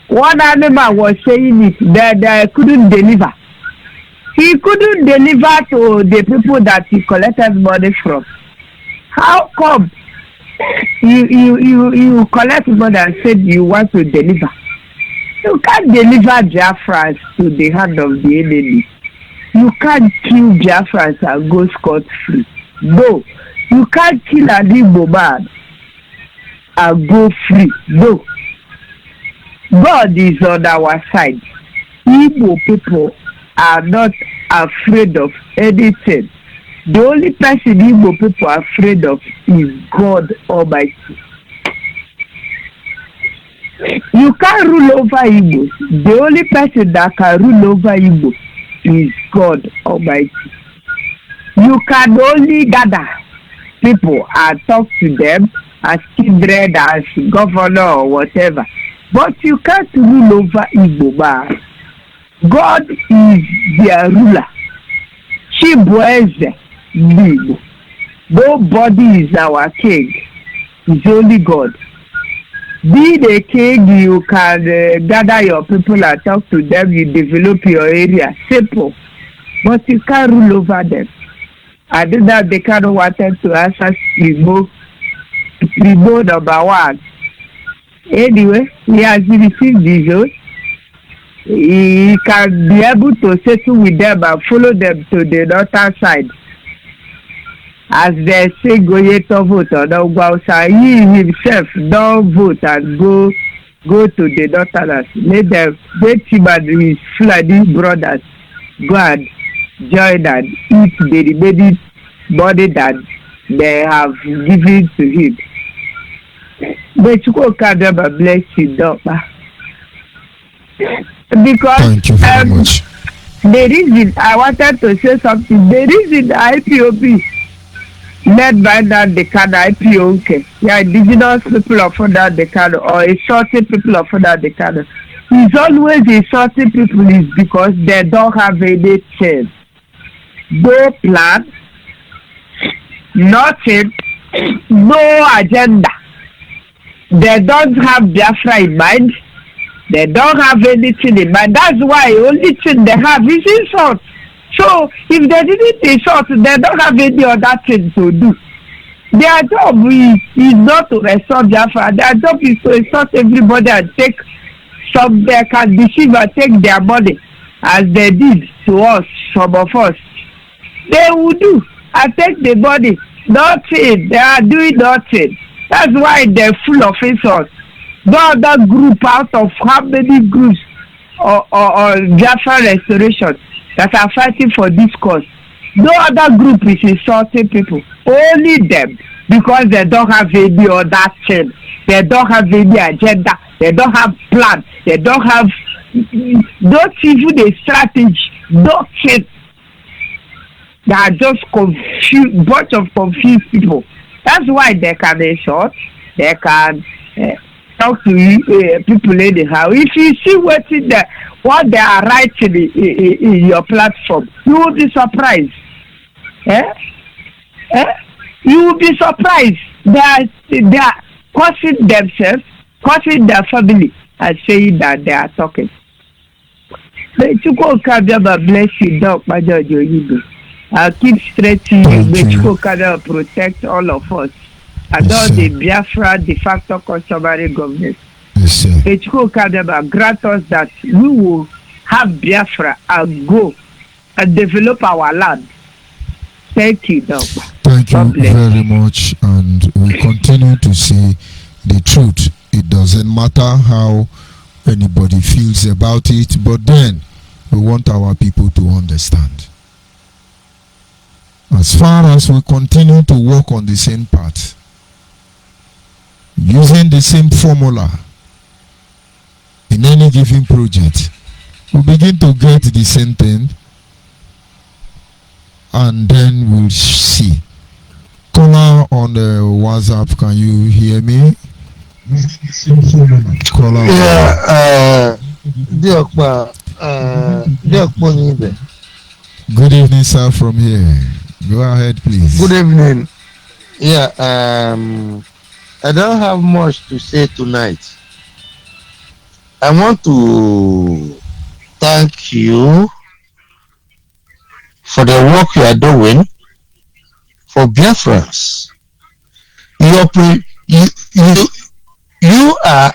One animal was saying it that they couldn't deliver. He couldn't deliver to the people that he collected money from. How come you collect money and said you want to deliver? You can't deliver Biafrans to the hand of the enemy. You can't kill Biafrans and go scot-free. No. You can't kill an Igbo man and go free. No. God is on our side. Igbo people are not afraid of anything. The only person Igbo people are afraid of is God Almighty. You can't rule over Igbo. The only person that can rule over Igbo is God Almighty. You can only gather people and talk to them as kindred, as governor or whatever. But you can't rule over Igbo man. God is their ruler. Chibueze Igbo. Nobody is our king. It's only God. Be the king, you can gather your people and talk to them, you develop your area. Simple. But you can't rule over them. I did that they kind of wanted to answer Igbo number one. Anyway, he has received his own. He can be able to settle with them and follow them to the northern side. as they say Goyeto vote or no Gausa, he himself don't vote and go to the Northerners. Let them get him and his Fulani brothers go and join and eat the remaining money that they have given to him. But you can never bless him, doctor. Because Thank you very much. the reason I wanted to say something, the reason the IPOB led by that Decada IPOK, yeah, indigenous people of that Decada or insulting people of that Decada, is always insulting people is because they don't have anything. No plan, nothing, no agenda. They don't have Biafra in mind. They don't have anything in mind. That's why only thing they have is insult. So if they didn't insult, they don't have any other thing to do. Their job is not to restore Biafra. Their job is to insult everybody and take some. They can deceive and take their money as they did to us, some of us. They will do and take the money. Nothing. They are doing nothing. That's why they're full of insults. No other group out of how many groups or Biafra restoration that are fighting for this cause. No other group is insulting people. Only them, because they don't have any other thing. They don't have any agenda. They don't have plan. They don't have not even a strategy. Nothing. They are just confused, bunch of confused people. That's why they can insult. They can talk to people anyhow. If you see what they are writing in your platform, you will be surprised. You will be surprised. They are cursing themselves, cursing their family, and saying that they are talking. But you go bless you, dog, my judge, I'll keep straight to you, but you can protect all of us. And all the Biafra de facto customary government. Yes, sir. Echiko Kadeba grant us that we will have Biafra and go and develop our land. Thank you, Doc. Thank you very much, and we continue to say the truth. It doesn't matter how anybody feels about it, but then we want our people to understand. As far as we continue to work on the same path, using the same formula in any given project, we begin to get the same thing, and then we'll see. Caller on the WhatsApp, can you hear me? Caller. Onyibe. Good evening, sir, from here. Go ahead, please. Good evening. I don't have much to say tonight. I want to thank you for the work you are doing for Biafrans. You are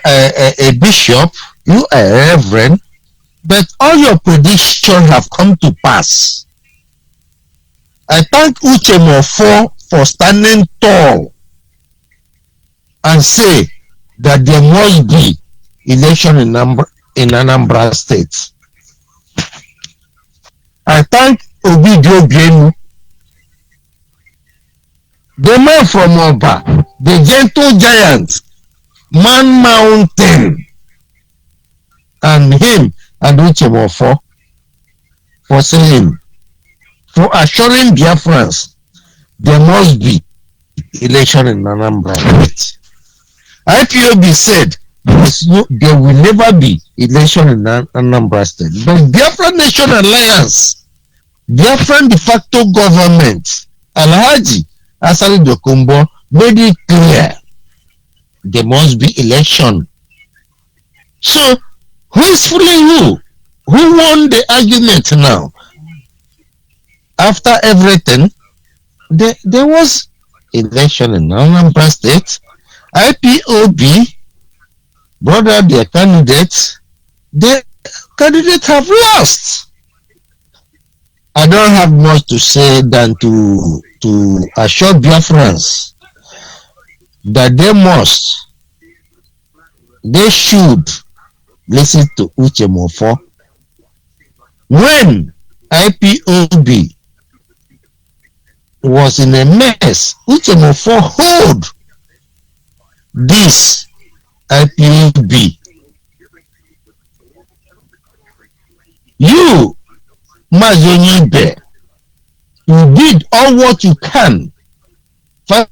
a bishop, you are a reverend, but all your predictions have come to pass. I thank Uchemofo for standing tall and say that there must be election in Anambra State. I thank Obidio Bienu, the man from Oba, the gentle giant, man mountain, and him and Uchemofo for saying, for assuring Biafrans there must be election in Anambra State. IPOB said there will never be election in Anambra State. But Biafra Nation Alliance, Biafran de facto government, Alhaji Asali Dokumbo made it clear there must be election. So who is fooling who? Who won the argument now? After everything, there was election in Anambra State. IPOB brought out their candidates. The candidates have lost. I don't have much to say than to assure Biafrans that they should listen to Uche Mofo. When IPOB was in a mess, Uche Mofo hold this IPOB. You, Onyibe, you did all what you can. 5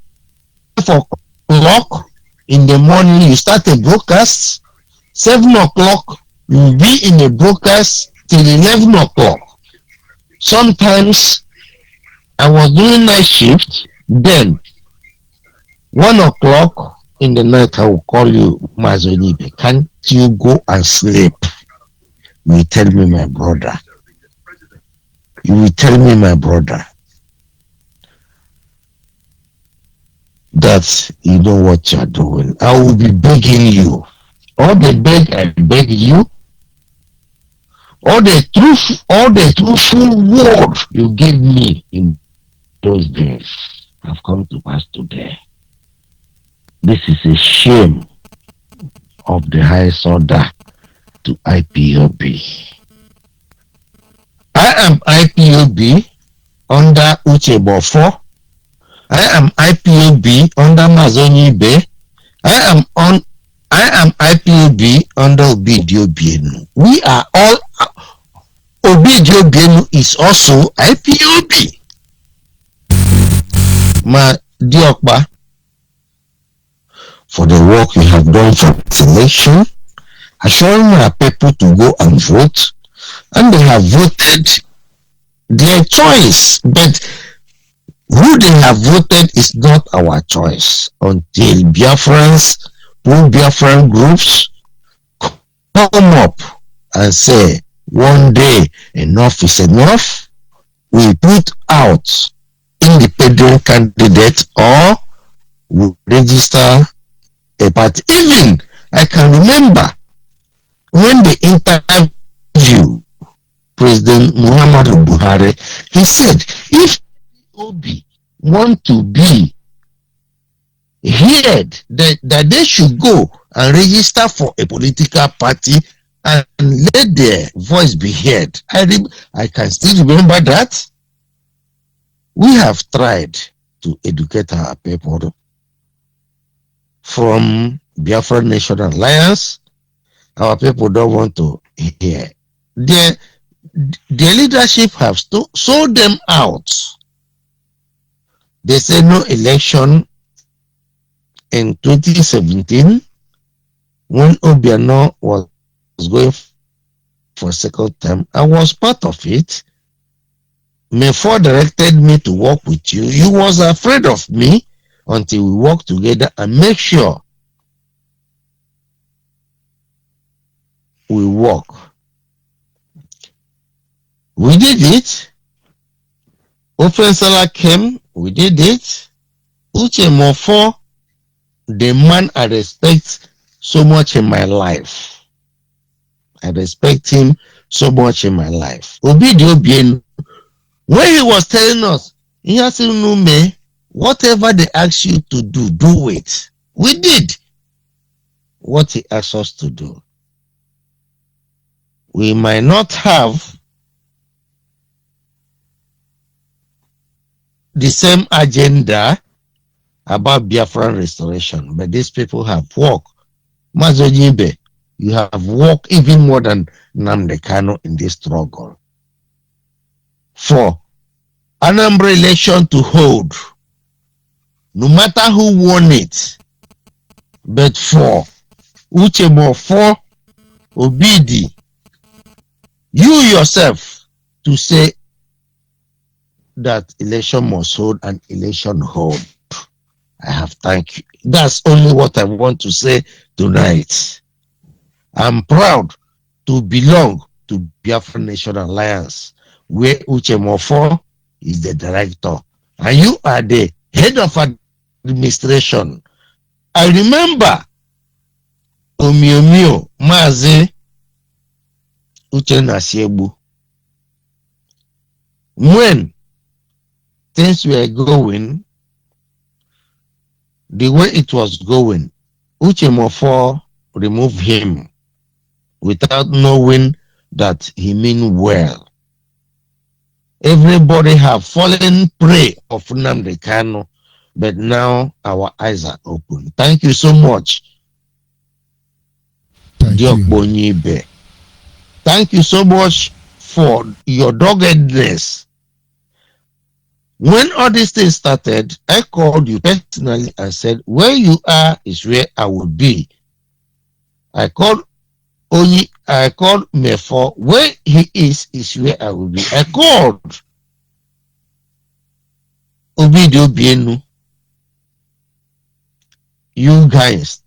o'clock in the morning, you start a broadcast. 7 o'clock, you'll be in a broadcast till 11 o'clock. Sometimes I was doing night shift, then 1 o'clock in the night I will call you, Onyibe. Can't you go and sleep? You will tell me, my brother. You will tell me, my brother, that you know what you are doing. I will be begging you. All the beg I beg you, all the truthful word you gave me in those days have come to pass today. This is a shame of the highest order to IPOB. I am IPOB under Uche Mofo. I am IPOB under Onyibe. I am IPOB under Obidio Bienu. We are all Obidio Bienu is also IPOB. Ma Diokba, for the work you have done for this election, assuring our people to go and vote, and they have voted their choice, but who they have voted is not our choice until Biafrans, pro-Biafran groups come up and say, one day enough is enough. We put out independent candidate or we register a party. Even I can remember when they interviewed President Muhammadu Buhari, he said, if Obi want to be heard, that they should go and register for a political party and let their voice be heard. I can still remember that. We have tried to educate our people from Biafra National Alliance. Our people don't want to hear. Their leadership have sold them out. They say no election in 2017 when Obiano was going for a second term. I was part of it. Mefo directed me to work with you. You was afraid of me until we work together and make sure we work. We did it. Offensala came. We did it. Uche Mofo, the man I respect so much in my life. I respect him so much in my life. Obidio Bien, when he was telling us, he has me, whatever they ask you to do, do it. We did what he asked us to do. We might not have the same agenda about Biafran restoration, but these people have worked. Onyibe, you have worked even more than Nnamdi Kanu in this struggle. For Anambra election to hold, no matter who won it, but for Uche Mofo, Obidi, you yourself to say that election must hold and election hold. I have thank you. That's only what I want to say tonight. I'm proud to belong to Biafra National Alliance, where Uche Mofo is the director and you are the head of administration. I remember Omiomio Mazi Uche Nasiebu. when things were going the way it was going, Uchemofo removed him without knowing that he mean well. Everybody have fallen prey of Nnamdi Kanu, but now our eyes are open. Thank you so much, Thank you. Onyibe. Thank you so much for your doggedness. When all these things started, I called you personally and said, where you are is where I will be. I called Mefo, where he is where I will be. I called Obidio Bienu. You guys.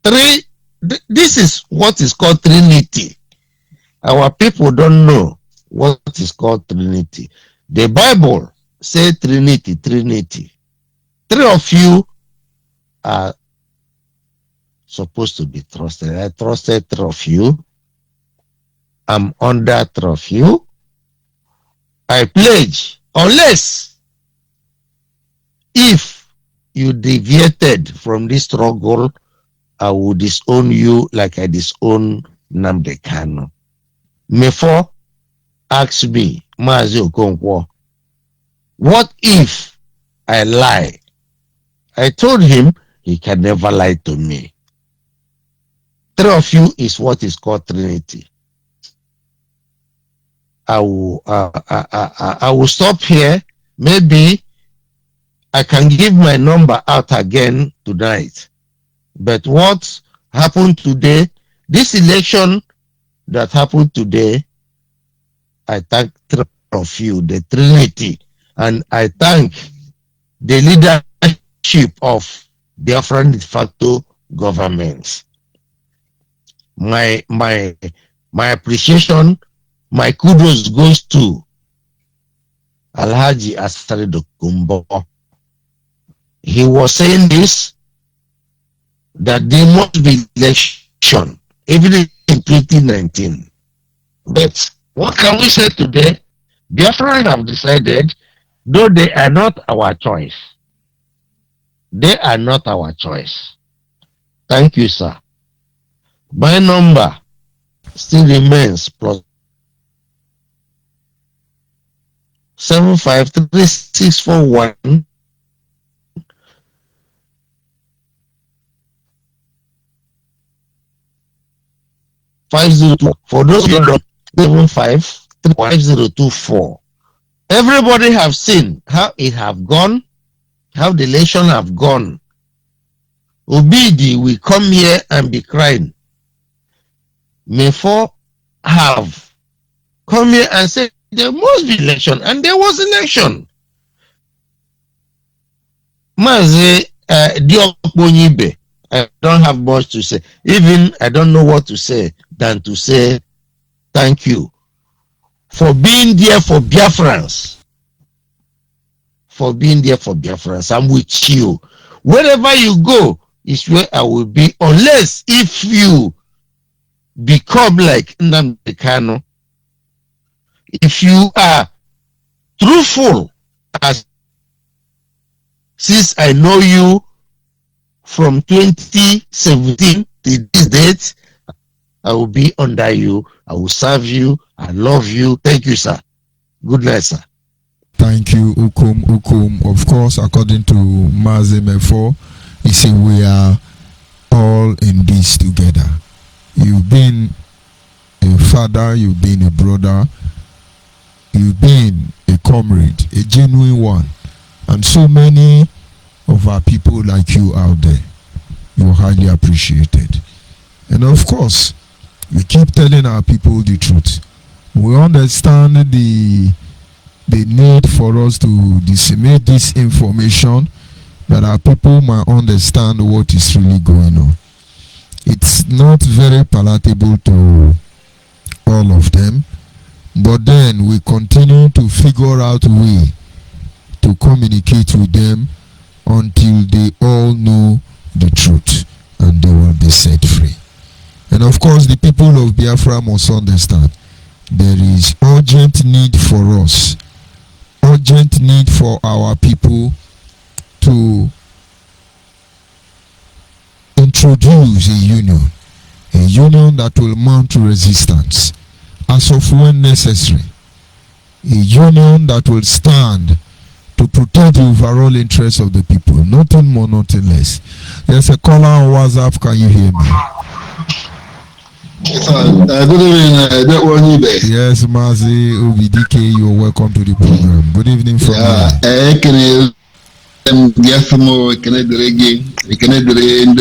This is what is called Trinity. Our people don't know what is called Trinity. The Bible says Trinity. Three of you are supposed to be trusted. I trusted three of you. I'm under three of you. I pledge, unless if you deviated from this struggle, I will disown you like I disown Nnamdi Kanu. Mefo asked me, Mazi Okonkwo, what if I lie? I told him he can never lie to me. Three of you is what is called Trinity. I will stop here. Maybe I can give my number out again tonight. But what happened today, this election that happened today, I thank three of you, the Trinity, and I thank the leadership of Biafran de facto governments. My appreciation, my kudos goes to Alhaji Asari Dokumbo. He was saying this, that there must be election, even in 2019. But what can we say today? Biafra have decided, though they are not our choice. They are not our choice. Thank you, sir. My number still remains plus 753-641 502. For those who don't, 75-5024. Everybody have seen how it have gone, how the election have gone. Obidi will come here and be crying. Mefo have come here and said there must be election, and there was election. Mazi Onyibe, I don't have much to say. Even I don't know what to say than to say thank you for being there for Biafrans. For being there for Biafrans. I'm with you. Wherever you go is where I will be, unless if you become like Nnamdi Kanu. If you are truthful, as since I know you from 2017 to this date, I will be under you. I will serve you. I love you. Thank you, sir. Good night, sir. Thank you, Ukum. Of course, according to Mazi Mefo, he said we are all in this together. You've been a father, you've been a brother, you've been a comrade, a genuine one. And so many of our people like you out there, you're highly appreciated. And of course, we keep telling our people the truth. We understand the need for us to disseminate this information, that our people might understand what is really going on. It's not very palatable to all of them, but then we continue to figure out a way to communicate with them until they all know the truth and they will be set free. And of course, the people of Biafra must understand there is urgent need for us urgent need for our people to introduce a union that will mount resistance as of when necessary, a union that will stand to protect the overall interests of the people, nothing more, nothing less. There's a caller on WhatsApp. Can you hear me? Good evening, Onyibe. Yes, Mazi Obidike, you're welcome to the program. Good evening from here.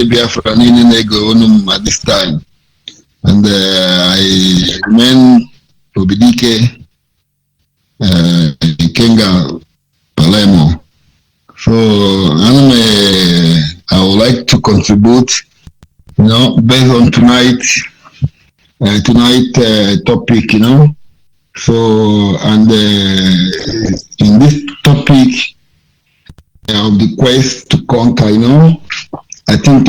Biafra, at this time. And I remain Obidike, Kenga, Palermo. So I would like to contribute, based on tonight topic, So, and in this topic of the quest to conquer, I think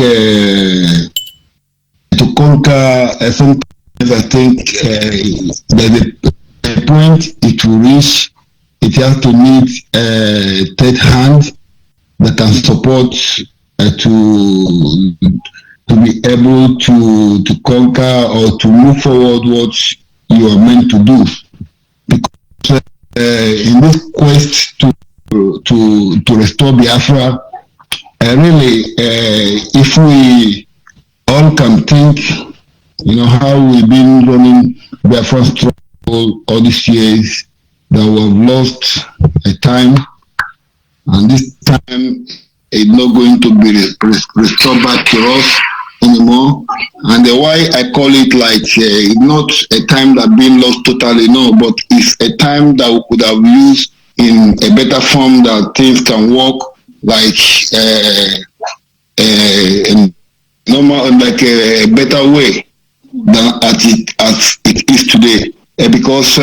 to conquer, sometimes I think there's a point it will reach. It has to need a third hand that can support to be able to conquer or to move forward what you are meant to do. Because in this quest to restore Biafra, really, if we all can think, how we've been running Biafra struggle all these years, that we have lost a time, and this time is not going to be restored back to us anymore. And why I call it like not a time that been lost totally, no, but it's a time that we could have used in a better form, that things can work like normal, like a better way than as it is today. Because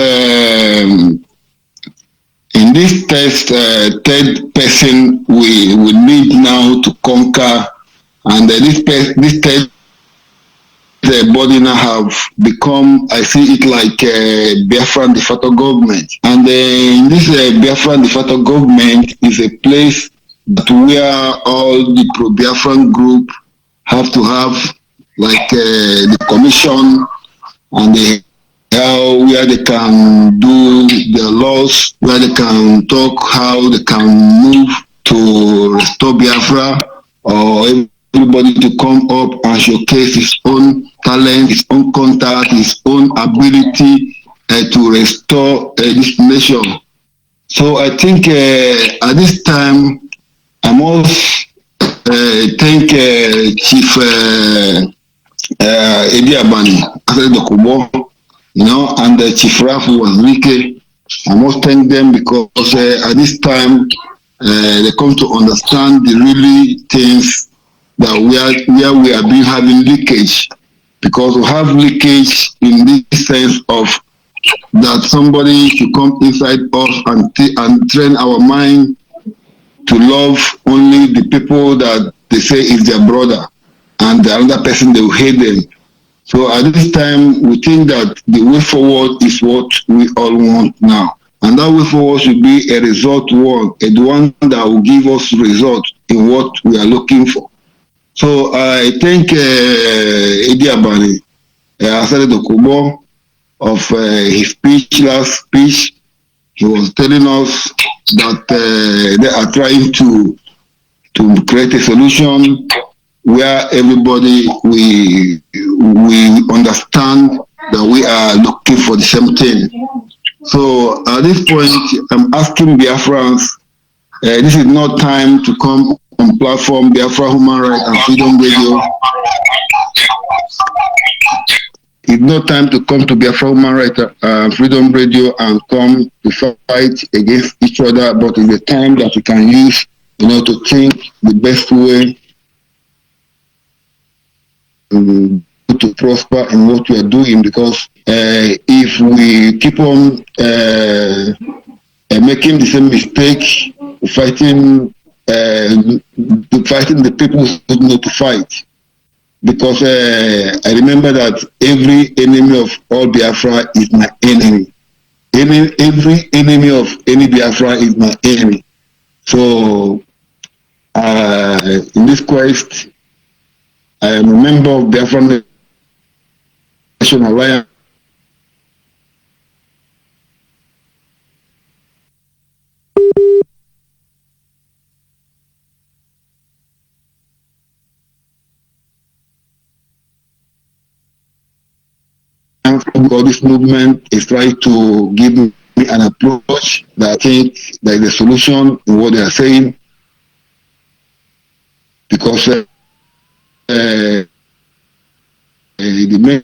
in this third person we need now to conquer, and this third body now have become, I see it like Biafra de facto government. And in this Biafra de facto government is a place that where all the pro-Biafran group have to have like the commission, and where they can do their laws, where they can talk how they can move to restore Biafra, or everybody to come up and showcase his own talent, his own contact, his own ability to restore this nation. So I think at this time, I must thank Chief Edi Abani, Dokubo, and Chief Rafu Wazwike. I must thank them because at this time they come to understand the really things that where we have been having leakage, because we have leakage in this sense of that somebody should come inside us and train our mind to love only the people that they say is their brother, and the other person they will hate them. So at this time, we think that the way forward is what we all want now. And that way forward should be a result one, the one that will give us result in what we are looking for. So I thank Edi Abani, Asade Dokubo, of his last speech. He was telling us that they are trying to create a solution where everybody we understand that we are looking for the same thing. So at this point, I'm asking Biafrans, this is not time to come on platform Biafra Human Rights and Freedom Radio. It's not time to come to Biafra Human Rights and Freedom Radio and come to fight against each other, but it's the time that we can use, to think the best way to prosper in what we are doing. Because if we keep on making the same mistake, fighting the people who know to fight. Because I remember that every enemy of all Biafra is my enemy. every enemy of any Biafra is my enemy. So in this quest, I am a member of Biafra Nation Alliance. Because this movement is trying to give me an approach that I think there is a solution in what they are saying, because the main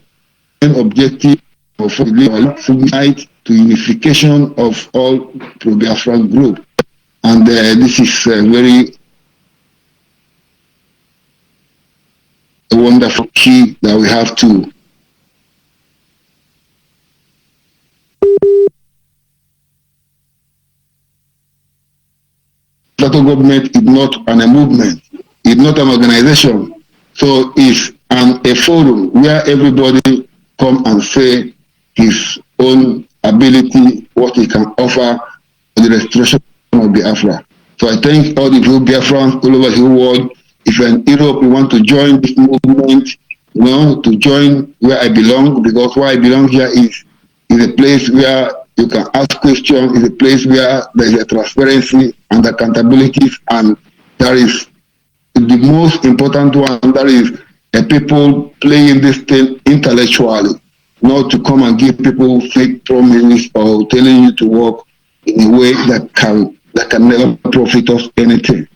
objective of the fight to unification of all pro-Biafran group, and this is very a wonderful key that we have to. Federal government is not a movement, it's not an organization. So it's a forum where everybody come and say his own ability, what he can offer for the restoration of Biafra. So I thank all the Biafrans all over the world. If you're in Europe, you want to join this movement, to join where I belong, because where I belong here is a place where you can ask questions, is a place where there is a transparency and accountability, and there is the most important one, that is people playing this thing intellectually, not to come and give people fake promises or telling you to work in a way that can never profit us anything.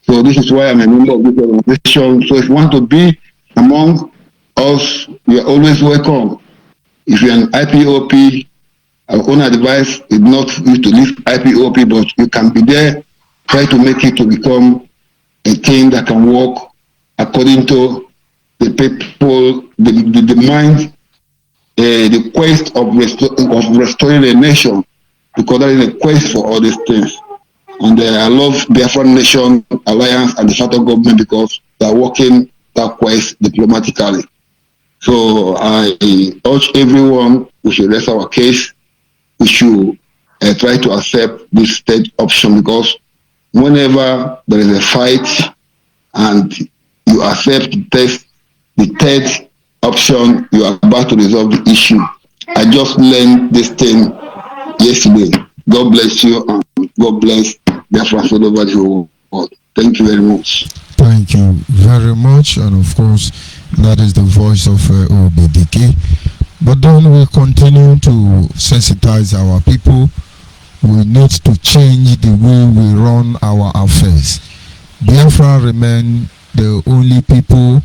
So this is why I'm a member of this organization. So if you want to be among us, you are always welcome. If you're an IPOP, our own advice is not you to leave IPOP, but you can be there, try to make it to become a thing that can work according to the people, the mind, the quest of restoring the nation, because that is a quest for all these things. And I love Biafra Nation Alliance and the federal government because they are working that quest diplomatically. So I urge everyone, we should rest our case. We should try to accept this third option, because whenever there is a fight and you accept the third option, you are about to resolve the issue. I just learned this thing yesterday. God bless you, and God bless Biafra all over the whole world. Thank you very much. Thank you very much, and of course, that is the voice of OBDK. But then we continue to sensitize our people. We need to change the way we run our affairs. Biafra remain the only people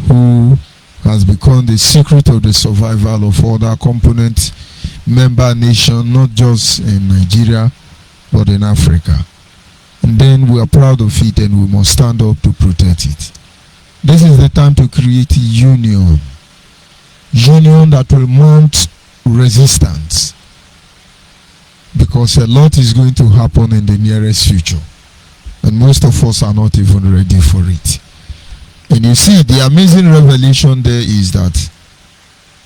who has become the secret of the survival of other component member nation, not just in Nigeria, but in Africa. And then we are proud of it, and we must stand up to protect it. This is the time to create a union that will mount resistance, because a lot is going to happen in the nearest future, and most of us are not even ready for it. And you see, the amazing revelation there is that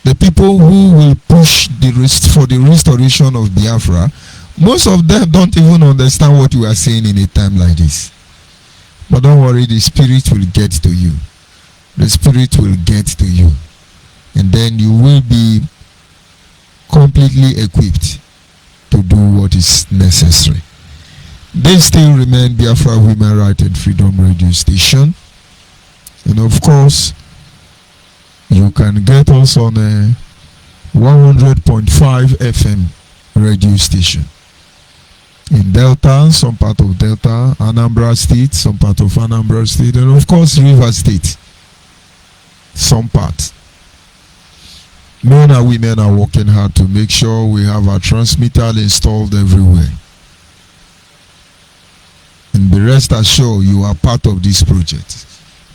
the people who will push for the restoration of Biafra, most of them don't even understand what we are saying in a time like this. But don't worry, the Spirit will get to you. The Spirit will get to you. And then you will be completely equipped to do what is necessary. They still remain Biafra Women Right and Freedom Radio Station. And of course, you can get us on a 100.5 FM radio station. In Delta, some part of Delta, Anambra State, some part of Anambra State, and of course River State, some part. Men and women are working hard to make sure we have our transmitter installed everywhere. And be rest assured you are part of this project.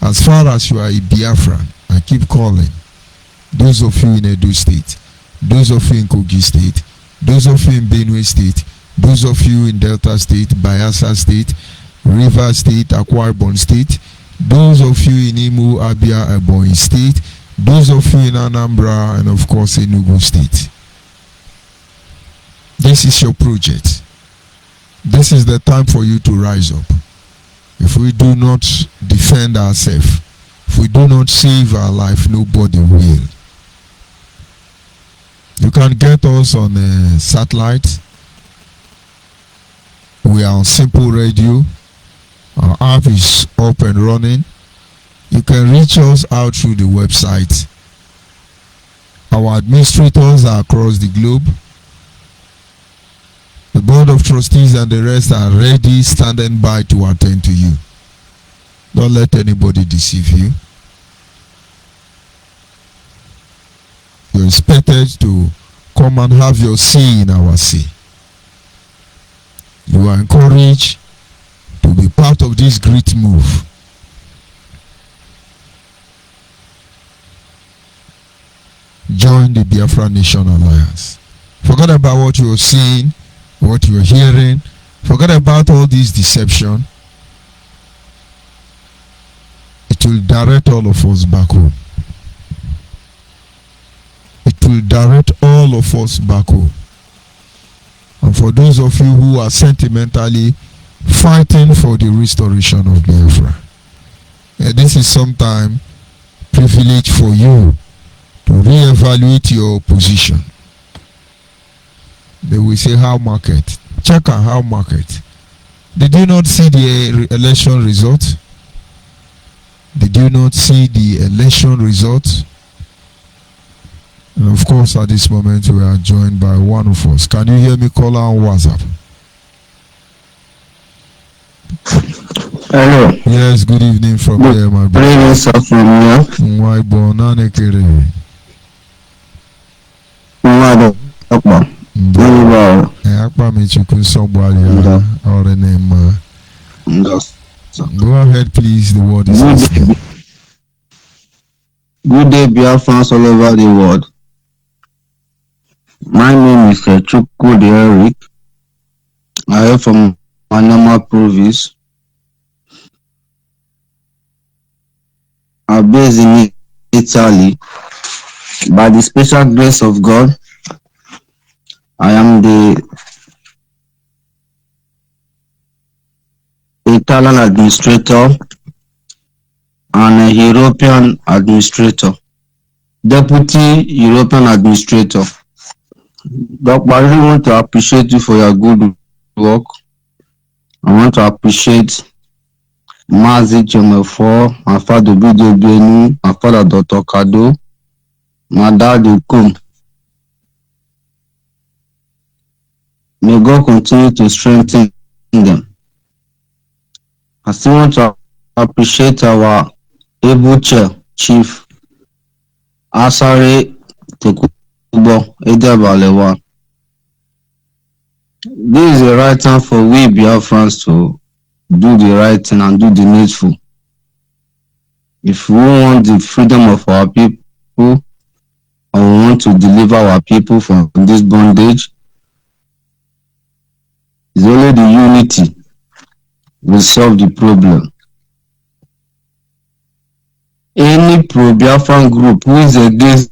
As far as you are a Biafran, I keep calling. Those of you in Edo State, those of you in Kogi State, those of you in Benue State, those of you in Delta State, Bayelsa State, River State, Akwa Ibom State, those of you in Imo, Abia, Ebonyi State, those of you in Anambra, and of course in Enugu State. This is your project. This is the time for you to rise up. If we do not defend ourselves, if we do not save our life, nobody will. You can get us on a satellite. We are on Simple Radio. Our app is up and running. You can reach us out through the website. Our administrators are across the globe. The board of trustees and the rest are ready, standing by to attend to you. Don't let anybody deceive you. You're expected to come and have your say in our say. You are encouraged to be part of this great move. Join the Biafra Nation Alliance. Forget about what you're seeing, what you're hearing. Forget about all this deception. It will direct all of us back home. It will direct all of us back home. And for those of you who are sentimentally fighting for the restoration of Biafra, this is sometime privilege for you to reevaluate your position. They will say, how market? Check out how market. Did you not see the election result? Did you not see the election result? And of course, at this moment, we are joined by one of us. Can you hear me? Call on WhatsApp. Hello. Yes, good evening from here, my brother. Good evening, sir, from here. Why born Anekere? Akpa me chukun somebody or a name. Go ahead, please. The word is yours. Good day, Biafrans all over the world. My name is Chukwu Eric. I am from Manama province. I'm based in Italy. By the special grace of God, I am the Italian administrator and a European administrator, deputy European administrator. Doc, I really want to appreciate you for your good work. I want to appreciate Mazi Chomefo, my father Bido Benu, my father Dr. Kado, my dad Ukum. May God continue to strengthen them. I still want to appreciate our able chair, Chief Asare Tekubo Edebalewa. This is the right time for we Biafrans to do the right thing and do the needful. If we want the freedom of our people, or we want to deliver our people from this bondage, it's only the unity will solve the problem. Any pro-Biafran group who is against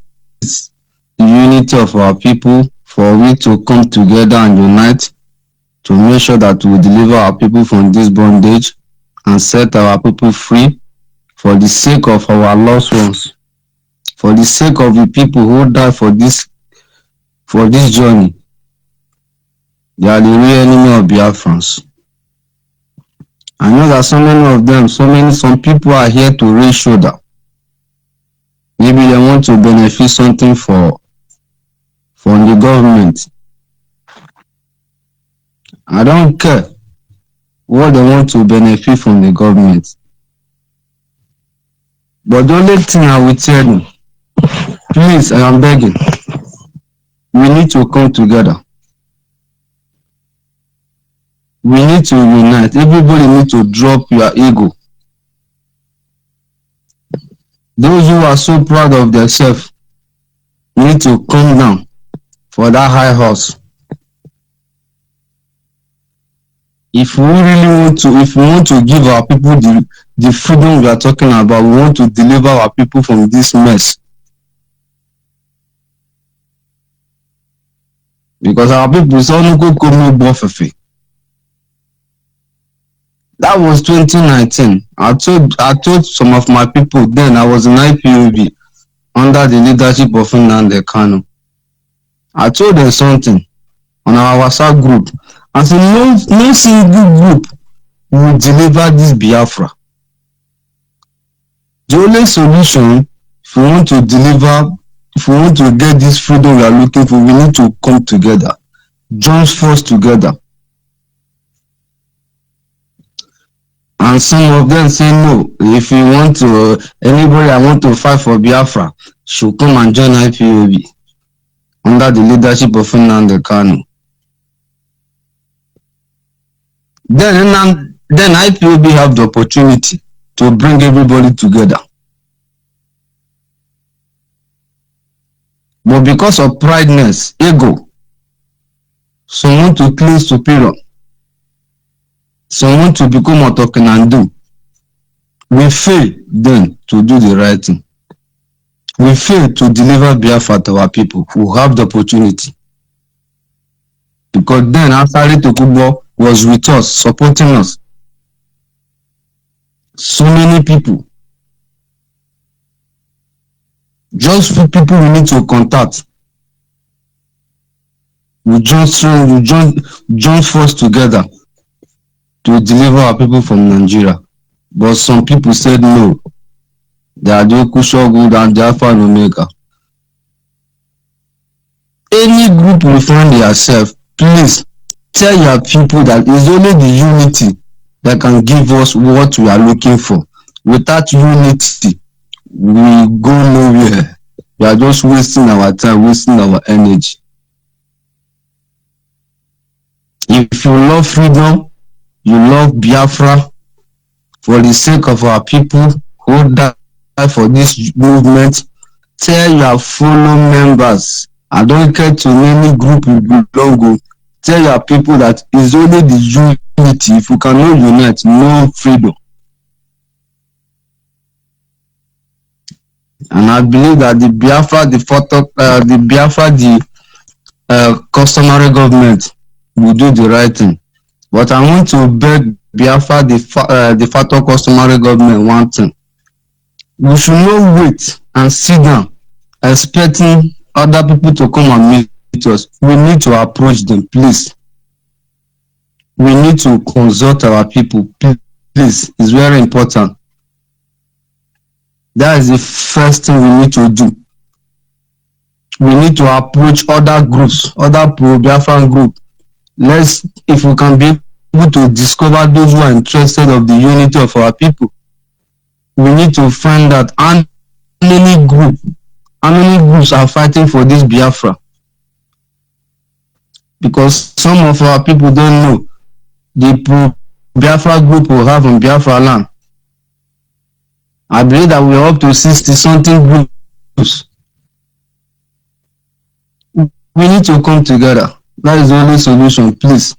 the unity of our people, for we to come together and unite to make sure that we deliver our people from this bondage and set our people free for the sake of our lost ones, for the sake of the people who died for this journey. They are the real enemy of Biafrans. I know that so many of them, some people are here to raise shoulder. Maybe they want to benefit something from the government. I don't care what they want to benefit from the government. But the only thing I will tell you, please, I am begging, we need to come together. We need to unite. Everybody needs to drop your ego. Those who are so proud of themselves need to come down for that high horse. If we want to give our people the freedom we are talking about, we want to deliver our people from this mess. because our people saw no go come buffet. That was 2019. I told some of my people then. I was in IPOB under the leadership of Nnamdi Kanu. I told them something on our WhatsApp group. I said no single group will deliver this Biafra. The only solution, if we want to deliver, if we want to get this freedom we are looking for, we need to come together, join force together. And some of them say no. If you want to, anybody that want to fight for Biafra should come and join IPOB under the leadership of Nnamdi Kanu. Then IPOB have the opportunity to bring everybody together. But because of prideness, ego, someone to claim superior, someone to become a talking and do, we fail then to do the right thing. We fail to deliver Biafra to our people who have the opportunity. Because then Asari Tokubo was with us, supporting us. So many people. Just for people we need to contact. We join force together to deliver our people from Nigeria. But some people said no. They are the Okushogu and the Alpha and Omega. Any group will find yourself, please tell your people that it's only the unity that can give us what we are looking for. Without unity, we go nowhere. We are just wasting our time, wasting our energy. If you love freedom, you love Biafra, for the sake of our people who die for this movement, tell your fellow members. I don't care to any group you belong to. Tell your people that it's only the unity. If you cannot unite, no freedom. And I believe that the Biafra, the customary government will do the right thing. But I want to beg Biafra, the Fato customary government, one thing. We should not wait and sit down expecting other people to come and meet us. We need to approach them, please. We need to consult our people, please. It's very important. That is the first thing we need to do. We need to approach other groups, other pro-Biafran groups. If we can be able to discover those who are interested of the unity of our people, we need to find out how many groups are fighting for this Biafra. Because some of our people don't know the pro-Biafra group we have in Biafra land. I believe that we're up to 60 something groups. We need to come together. That is the only solution, please.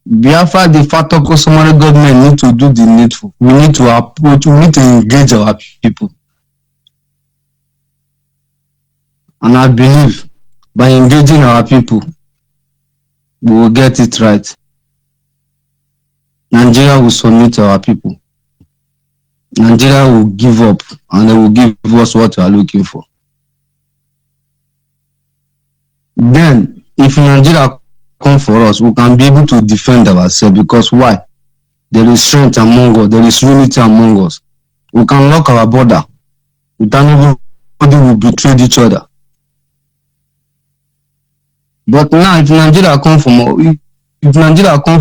Biafra, the Fato customary government need to do the needful. We need to approach, we need to engage our people. And I believe by engaging our people, we will get it right. Nigeria will submit to our people. Nigeria will give up and they will give us what we are looking for. Then, if Nigeria come for us, we can be able to defend ourselves. Because why? There is strength among us, there is unity among us. We can lock our border without everybody will betray each other. But now, if Nigeria come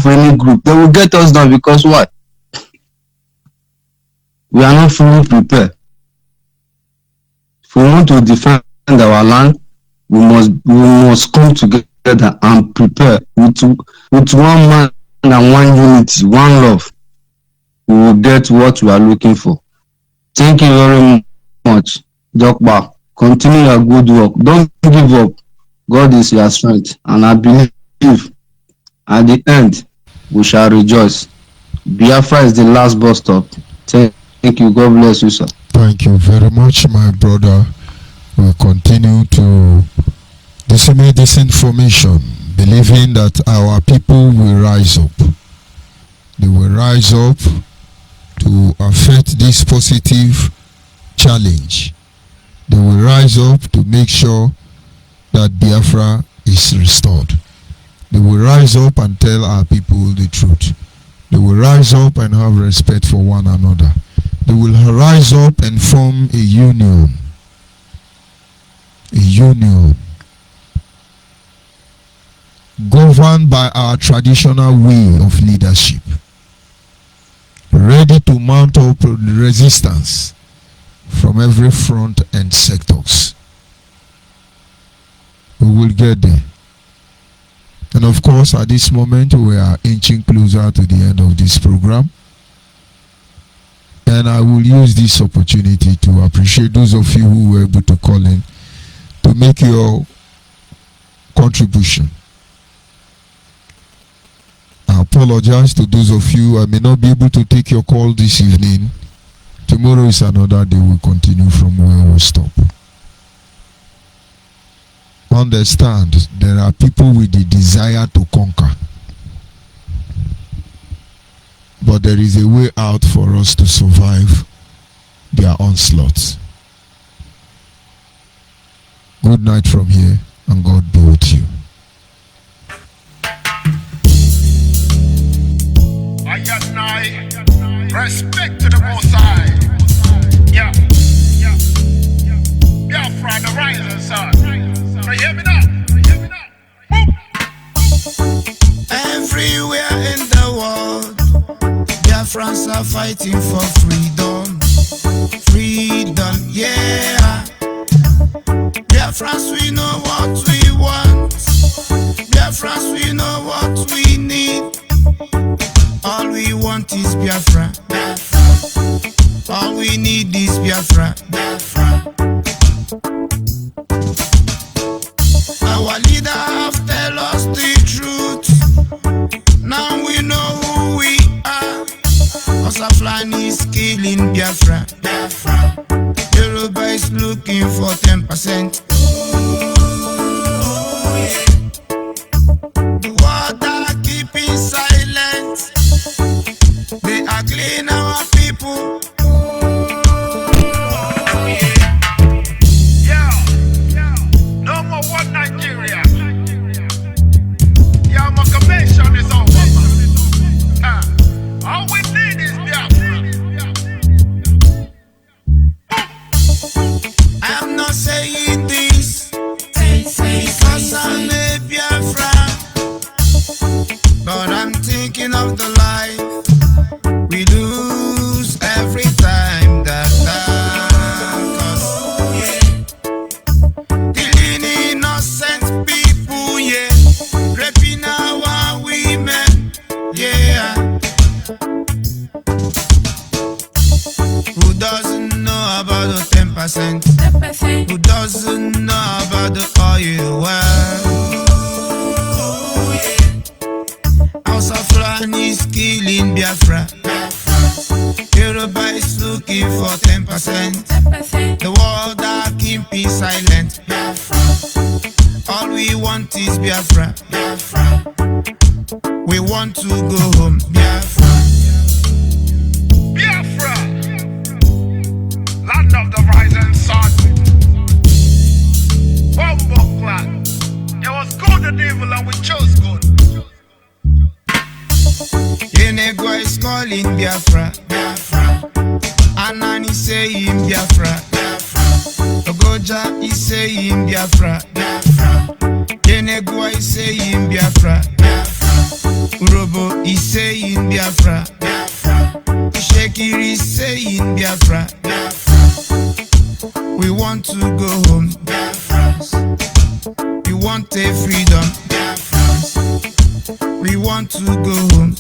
for any group, they will get us down. Because why? We are not fully prepared. If we want to defend our land, we must come together and prepare with one man and one unity, one love. We will get what we are looking for. Thank you very much, Dokba. Continue your good work. Don't give up. God is your strength, and I believe at the end we shall rejoice. Biafra is the last bus stop. Thank you. God bless you, sir. Thank you very much, my brother. We'll continue to. This disseminate this information, believing that our people will rise up. They will rise up to affect this positive challenge. They will rise up to make sure that Biafra is restored. They will rise up and tell our people the truth. They will rise up and have respect for one another. They will rise up and form a union. A union. Governed by our traditional way of leadership. Ready to mount up resistance from every front and sectors. We will get there. And of course, at this moment, we are inching closer to the end of this program. And I will use this opportunity to appreciate those of you who were able to call in to make your contribution. I apologize to those of you. I may not be able to take your call this evening. Tomorrow is another day. We'll continue from where we stop. Understand, there are people with the desire to conquer. But there is a way out for us to survive their onslaughts. Good night from here, and God be with you. I got nigh. Respect to the Most High. Yeah. Biafra, the rising sun. So hear me now. Everywhere in the world, Biafrans are fighting for freedom. Freedom, yeah. Biafrans, we know what we want. Biafrans, we know what we need. All we want is Biafra. All we need is Biafra. Our leader have tell us the truth. Now we know who we are. Osaflani is killing Biafra. Yoruba is looking for 10%. The world are keeping silent. They are killing our people. No more one Nigeria. Yeah, my convention is over. All we need is Biafra. I'm not saying this because I'm a Biafra, but I'm thinking of the life we lose every time that killing innocent people, yeah, raping our women, yeah. Who doesn't know about the 10%? Who doesn't know about the oil well? House of Fulani is killing Biafra. Yoruba is looking for 10%. The world are keeping silent. All we want is Biafra. We want to go home. Biafra. Biafra, land of the rising sun. Bumbo clan. It was good and evil and we chose good. Yenegwa is calling Biafra. Anani saying Biafra. Ogoja is saying Biafra. Yenegwa is saying Biafra. Urobo is saying Biafra. Shekiri is saying Biafra. We want to go home. We want a freedom. We want to go home.